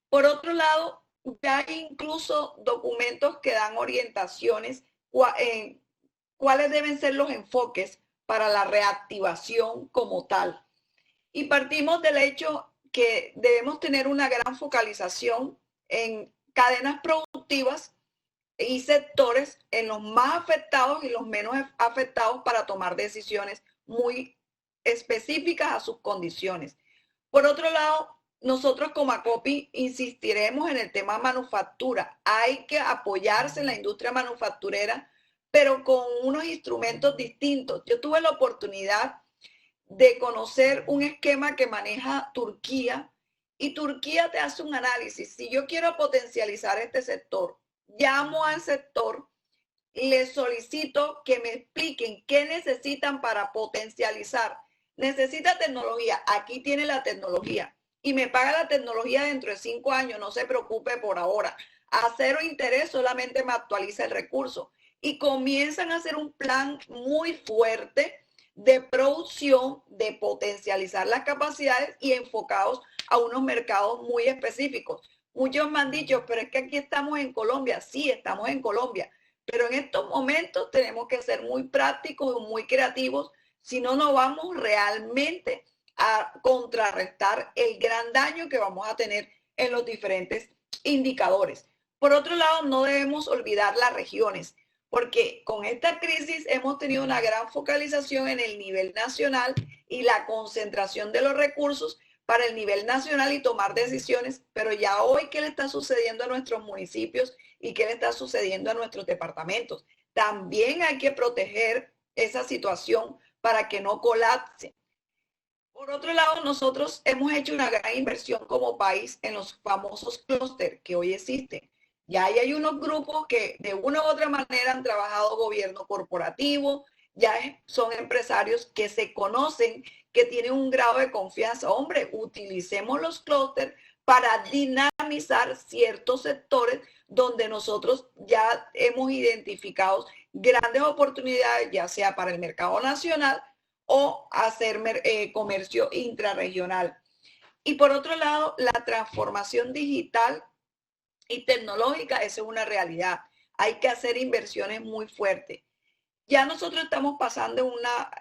Por otro lado, ya hay incluso documentos que dan orientaciones en cuáles deben ser los enfoques para la reactivación como tal. Y partimos del hecho que debemos tener una gran focalización en cadenas productivas y sectores, en los más afectados y los menos afectados, para tomar decisiones muy específicas a sus condiciones. Por otro lado, nosotros como ACOPI insistiremos en el tema manufactura. Hay que apoyarse en la industria manufacturera, pero con unos instrumentos distintos. Yo tuve la oportunidad de conocer un esquema que maneja Turquía, y Turquía te hace un análisis. Si yo quiero potencializar este sector, llamo al sector, les solicito que me expliquen qué necesitan para potencializar. Necesita tecnología, aquí tiene la tecnología, y me paga la tecnología dentro de 5 años, no se preocupe por ahora. A cero interés, solamente me actualiza el recurso. Y comienzan a hacer un plan muy fuerte de producción, de potencializar las capacidades y enfocados a unos mercados muy específicos. Muchos me han dicho, pero es que aquí estamos en Colombia. Sí, estamos en Colombia, pero en estos momentos tenemos que ser muy prácticos y muy creativos, si no, no vamos realmente a contrarrestar el gran daño que vamos a tener en los diferentes indicadores. Por otro lado, no debemos olvidar las regiones, porque con esta crisis hemos tenido una gran focalización en el nivel nacional y la concentración de los recursos para el nivel nacional y tomar decisiones, pero ya hoy, ¿qué le está sucediendo a nuestros municipios y qué le está sucediendo a nuestros departamentos? También hay que proteger esa situación para que no colapse. Por otro lado, nosotros hemos hecho una gran inversión como país en los famosos clústeres que hoy existen. Ya hay unos grupos que de una u otra manera han trabajado gobierno corporativo, ya son empresarios que se conocen, que tienen un grado de confianza. Hombre, utilicemos los clústeres para dinamizar ciertos sectores donde nosotros ya hemos identificado grandes oportunidades, ya sea para el mercado nacional o hacer comercio intrarregional. Y por otro lado, la transformación digital y tecnológica, esa es una realidad. hay que hacer inversiones muy fuertes. Ya nosotros estamos pasando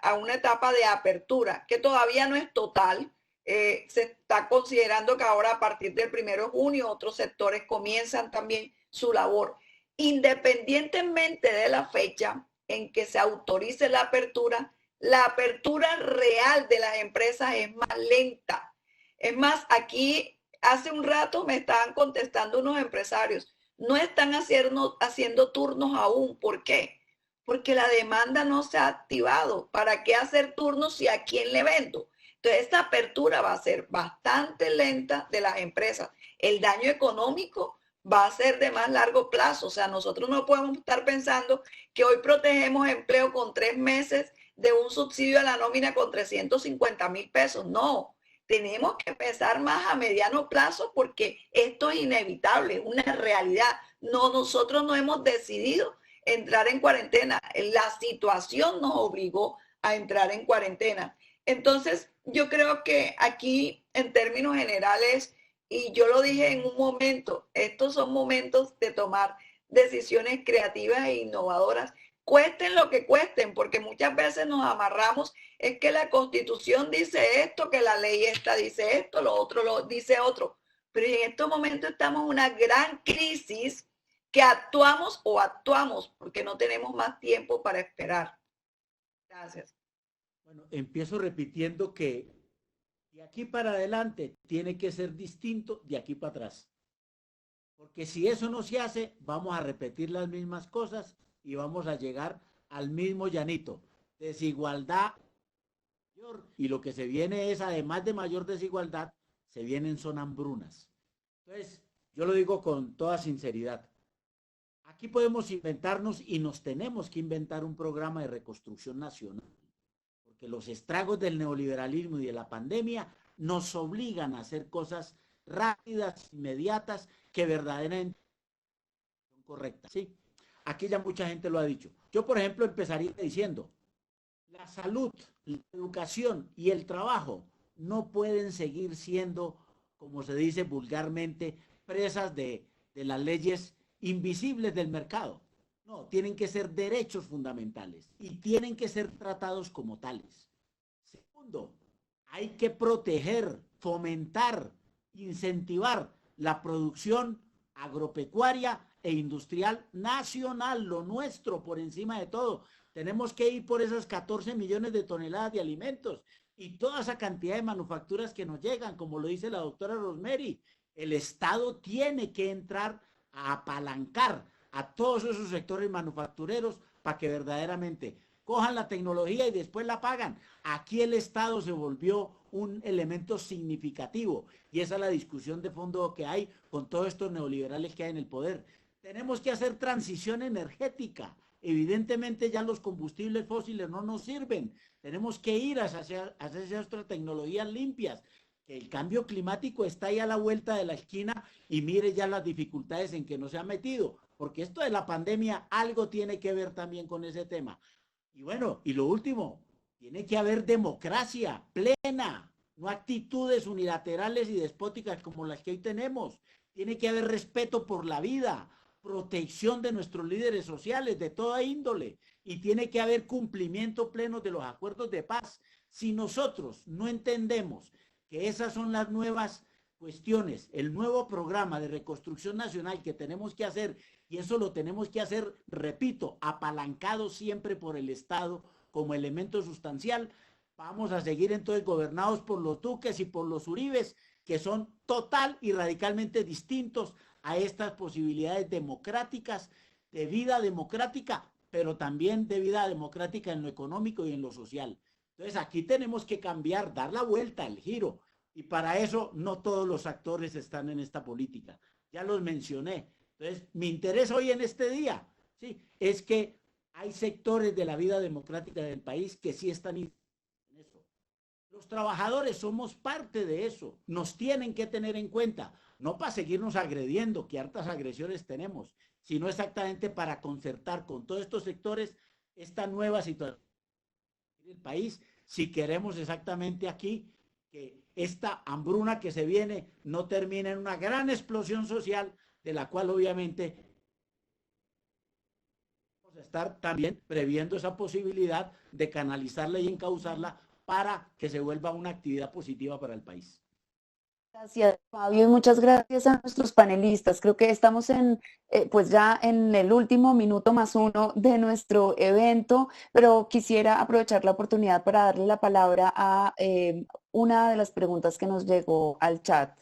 a una etapa de apertura que todavía no es total. Se está considerando que ahora a partir del 1 de junio otros sectores comienzan también su labor. Independientemente de la fecha en que se autorice la apertura real de las empresas es más lenta. Es más, aquí hace un rato me estaban contestando unos empresarios, no están haciendo turnos aún. ¿Por qué? Porque la demanda no se ha activado. ¿Para qué hacer turnos si a quién le vendo? Entonces, esta apertura va a ser bastante lenta de las empresas. El daño económico va a ser de más largo plazo. O sea, nosotros no podemos estar pensando que hoy protegemos empleo con 3 meses de un subsidio a la nómina con 350,000 pesos. No, tenemos que pensar más a mediano plazo porque esto es inevitable, una realidad. No, nosotros no hemos decidido entrar en cuarentena. La situación nos obligó a entrar en cuarentena. Entonces, yo creo que aquí, en términos generales, y yo lo dije en un momento, estos son momentos de tomar decisiones creativas e innovadoras, cuesten lo que cuesten, porque muchas veces nos amarramos, es que la Constitución dice esto, que la ley esta dice esto, lo otro lo dice otro. Pero en estos momentos estamos en una gran crisis que actuamos porque no tenemos más tiempo para esperar. Gracias. Bueno, empiezo repitiendo que de aquí para adelante tiene que ser distinto de aquí para atrás. Porque si eso no se hace, vamos a repetir las mismas cosas y vamos a llegar al mismo llanito. Desigualdad mayor, y lo que se viene es, además de mayor desigualdad, se vienen son hambrunas. Entonces, yo lo digo con toda sinceridad. Aquí podemos inventarnos y nos tenemos que inventar un programa de reconstrucción nacional, porque los estragos del neoliberalismo y de la pandemia nos obligan a hacer cosas rápidas, inmediatas, que verdaderamente son correctas. ¿Sí? Aquí ya mucha gente lo ha dicho. Yo, por ejemplo, empezaría diciendo, la salud, la educación y el trabajo no pueden seguir siendo, como se dice vulgarmente, presas de las leyes invisibles del mercado. No, tienen que ser derechos fundamentales y tienen que ser tratados como tales. Segundo, hay que proteger, fomentar, incentivar la producción agropecuaria e industrial nacional, lo nuestro por encima de todo. Tenemos que ir por esas 14 millones de toneladas de alimentos y toda esa cantidad de manufacturas que nos llegan, como lo dice la doctora Rosemary. El Estado tiene que entrar a apalancar a todos esos sectores manufactureros para que verdaderamente cojan la tecnología y después la pagan. Aquí el Estado se volvió un elemento significativo y esa es la discusión de fondo que hay con todos estos neoliberales que hay en el poder. Tenemos que hacer transición energética. Evidentemente ya los combustibles fósiles no nos sirven. Tenemos que ir hacia otras tecnologías limpias. El cambio climático está ahí a la vuelta de la esquina y mire ya las dificultades en que nos se ha metido, porque esto de la pandemia algo tiene que ver también con ese tema. Y bueno, y lo último, tiene que haber democracia plena, no actitudes unilaterales y despóticas como las que hoy tenemos. Tiene que haber respeto por la vida, protección de nuestros líderes sociales de toda índole y tiene que haber cumplimiento pleno de los acuerdos de paz. Si nosotros no entendemos que esas son las nuevas cuestiones, el nuevo programa de reconstrucción nacional que tenemos que hacer, y eso lo tenemos que hacer, repito, apalancado siempre por el Estado como elemento sustancial, vamos a seguir entonces gobernados por los Duques y por los Uribes, que son total y radicalmente distintos a estas posibilidades democráticas, de vida democrática, pero también de vida democrática en lo económico y en lo social. Entonces aquí tenemos que cambiar, dar la vuelta, el giro, y para eso no todos los actores están en esta política. Ya los mencioné. Entonces, mi interés hoy en este día, ¿sí?, es que hay sectores de la vida democrática del país que sí están en eso. Los trabajadores somos parte de eso. Nos tienen que tener en cuenta, no para seguirnos agrediendo, que hartas agresiones tenemos, sino exactamente para concertar con todos estos sectores esta nueva situación del país, si queremos exactamente aquí que esta hambruna que se viene no termine en una gran explosión social, de la cual obviamente Vamos a estar también previendo esa posibilidad de canalizarla y encauzarla para que se vuelva una actividad positiva para el país. Gracias, Fabio, y muchas gracias a nuestros panelistas. Creo que estamos pues ya en el último minuto más uno de nuestro evento, pero quisiera aprovechar la oportunidad para darle la palabra a una de las preguntas que nos llegó al chat.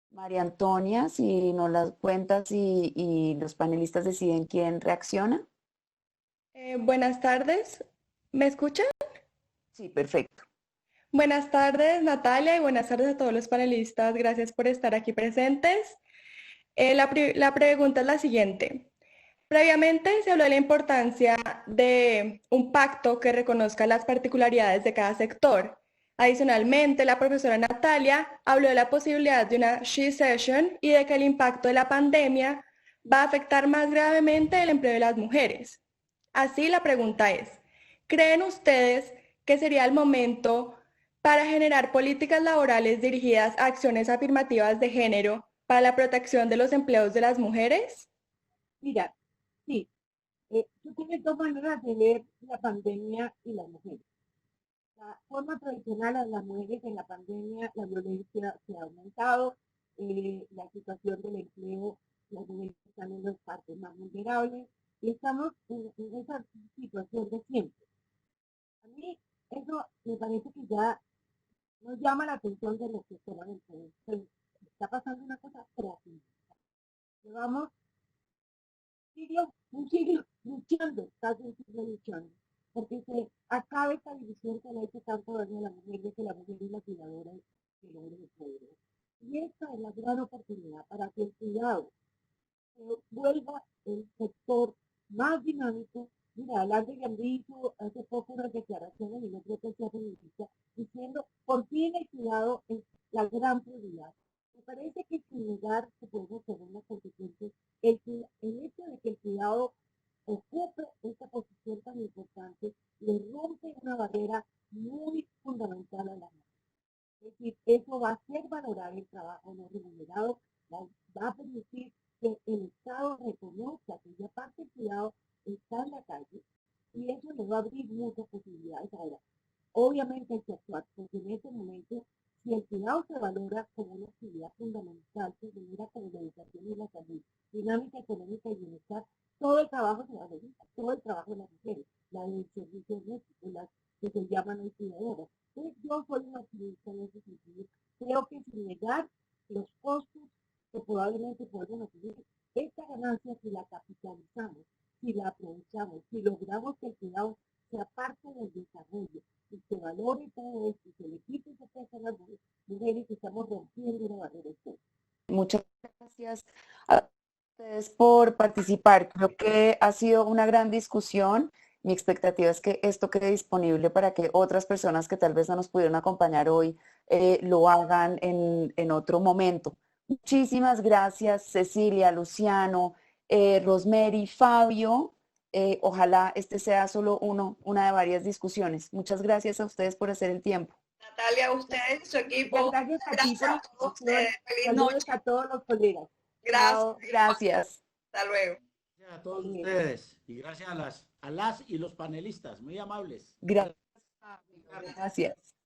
María Antonia, si nos las cuentas y los panelistas deciden quién reacciona. Buenas tardes, ¿me escuchan? Sí, perfecto. Buenas tardes, Natalia, y buenas tardes a todos los panelistas. Gracias por estar aquí presentes. La pregunta es la siguiente. Previamente se habló de la importancia de un pacto que reconozca las particularidades de cada sector. Adicionalmente, la profesora Natalia habló de la posibilidad de una She Session y de que el impacto de la pandemia va a afectar más gravemente el empleo de las mujeres. Así, la pregunta es, ¿creen ustedes que sería el momento para generar políticas laborales dirigidas a acciones afirmativas de género para la protección de los empleos de las mujeres? Mira, sí, tú tienes dos maneras de ver la pandemia y las mujeres. La forma tradicional a las mujeres en la pandemia, la violencia se ha aumentado, la situación del empleo, las mujeres están en las partes más vulnerables y estamos en esa situación de siempre. A mí eso me parece que ya nos llama la atención de los que toman el poder. Pero está pasando una cosa trágica. Llevamos un siglo luchando, casi un siglo luchando, porque se acabe esta división que le ha hecho tanto daño a la mujer, de que la mujer es la cuidadora del hombre de poder. Y esta es la gran oportunidad para que el cuidado se vuelva el sector más dinámico. Mira, Landry hizo hace poco unas declaraciones, y no creo que sea feminista, diciendo, por fin el cuidado es la gran prioridad. Me parece que sin negar que podemos tener una consecuencia, el hecho de que el cuidado ocupe esta posición tan importante le rompe una barrera muy fundamental a la mujer. Es decir, eso va a hacer valorar el trabajo no remunerado, va a permitir que el Estado reconozca que ya parte del cuidado está en la calle y eso le va a abrir muchas posibilidades. Ahora, obviamente hay que actuar, porque en este momento, si el cuidado se valora como una actividad fundamental que genera como la educación y la salud, dinámica económica y bienestar, todo el trabajo se valoriza, todo el trabajo de las mujeres, la del servicio doméstico, las que se llaman hoy cuidadoras. Entonces, yo soy una activista en ese sentido. Creo que sin negar los costos que probablemente podemos adquirir, esta ganancia, si la capitalizamos, si la aprovechamos, si logramos que el cuidado sea parte del desarrollo y se valore todo esto y se le quite ese peso a las mujeres, que estamos rompiendo una barrera histórica. Muchas gracias a ustedes por participar. Creo que ha sido una gran discusión. Mi expectativa es que esto quede disponible para que otras personas que tal vez no nos pudieron acompañar hoy lo hagan en otro momento. Muchísimas gracias, Cecilia, Luciano, Rosemary, Fabio. Ojalá este sea solo una de varias discusiones. Muchas gracias a ustedes por hacer el tiempo. Natalia, a ustedes, su equipo. Gracias a ti por la discusión. Feliz noche. Saludos a todos los colegas. Gracias. Chao, gracias. Hasta luego. Gracias a todos ustedes y gracias a las y los panelistas, muy amables. Gracias. Gracias.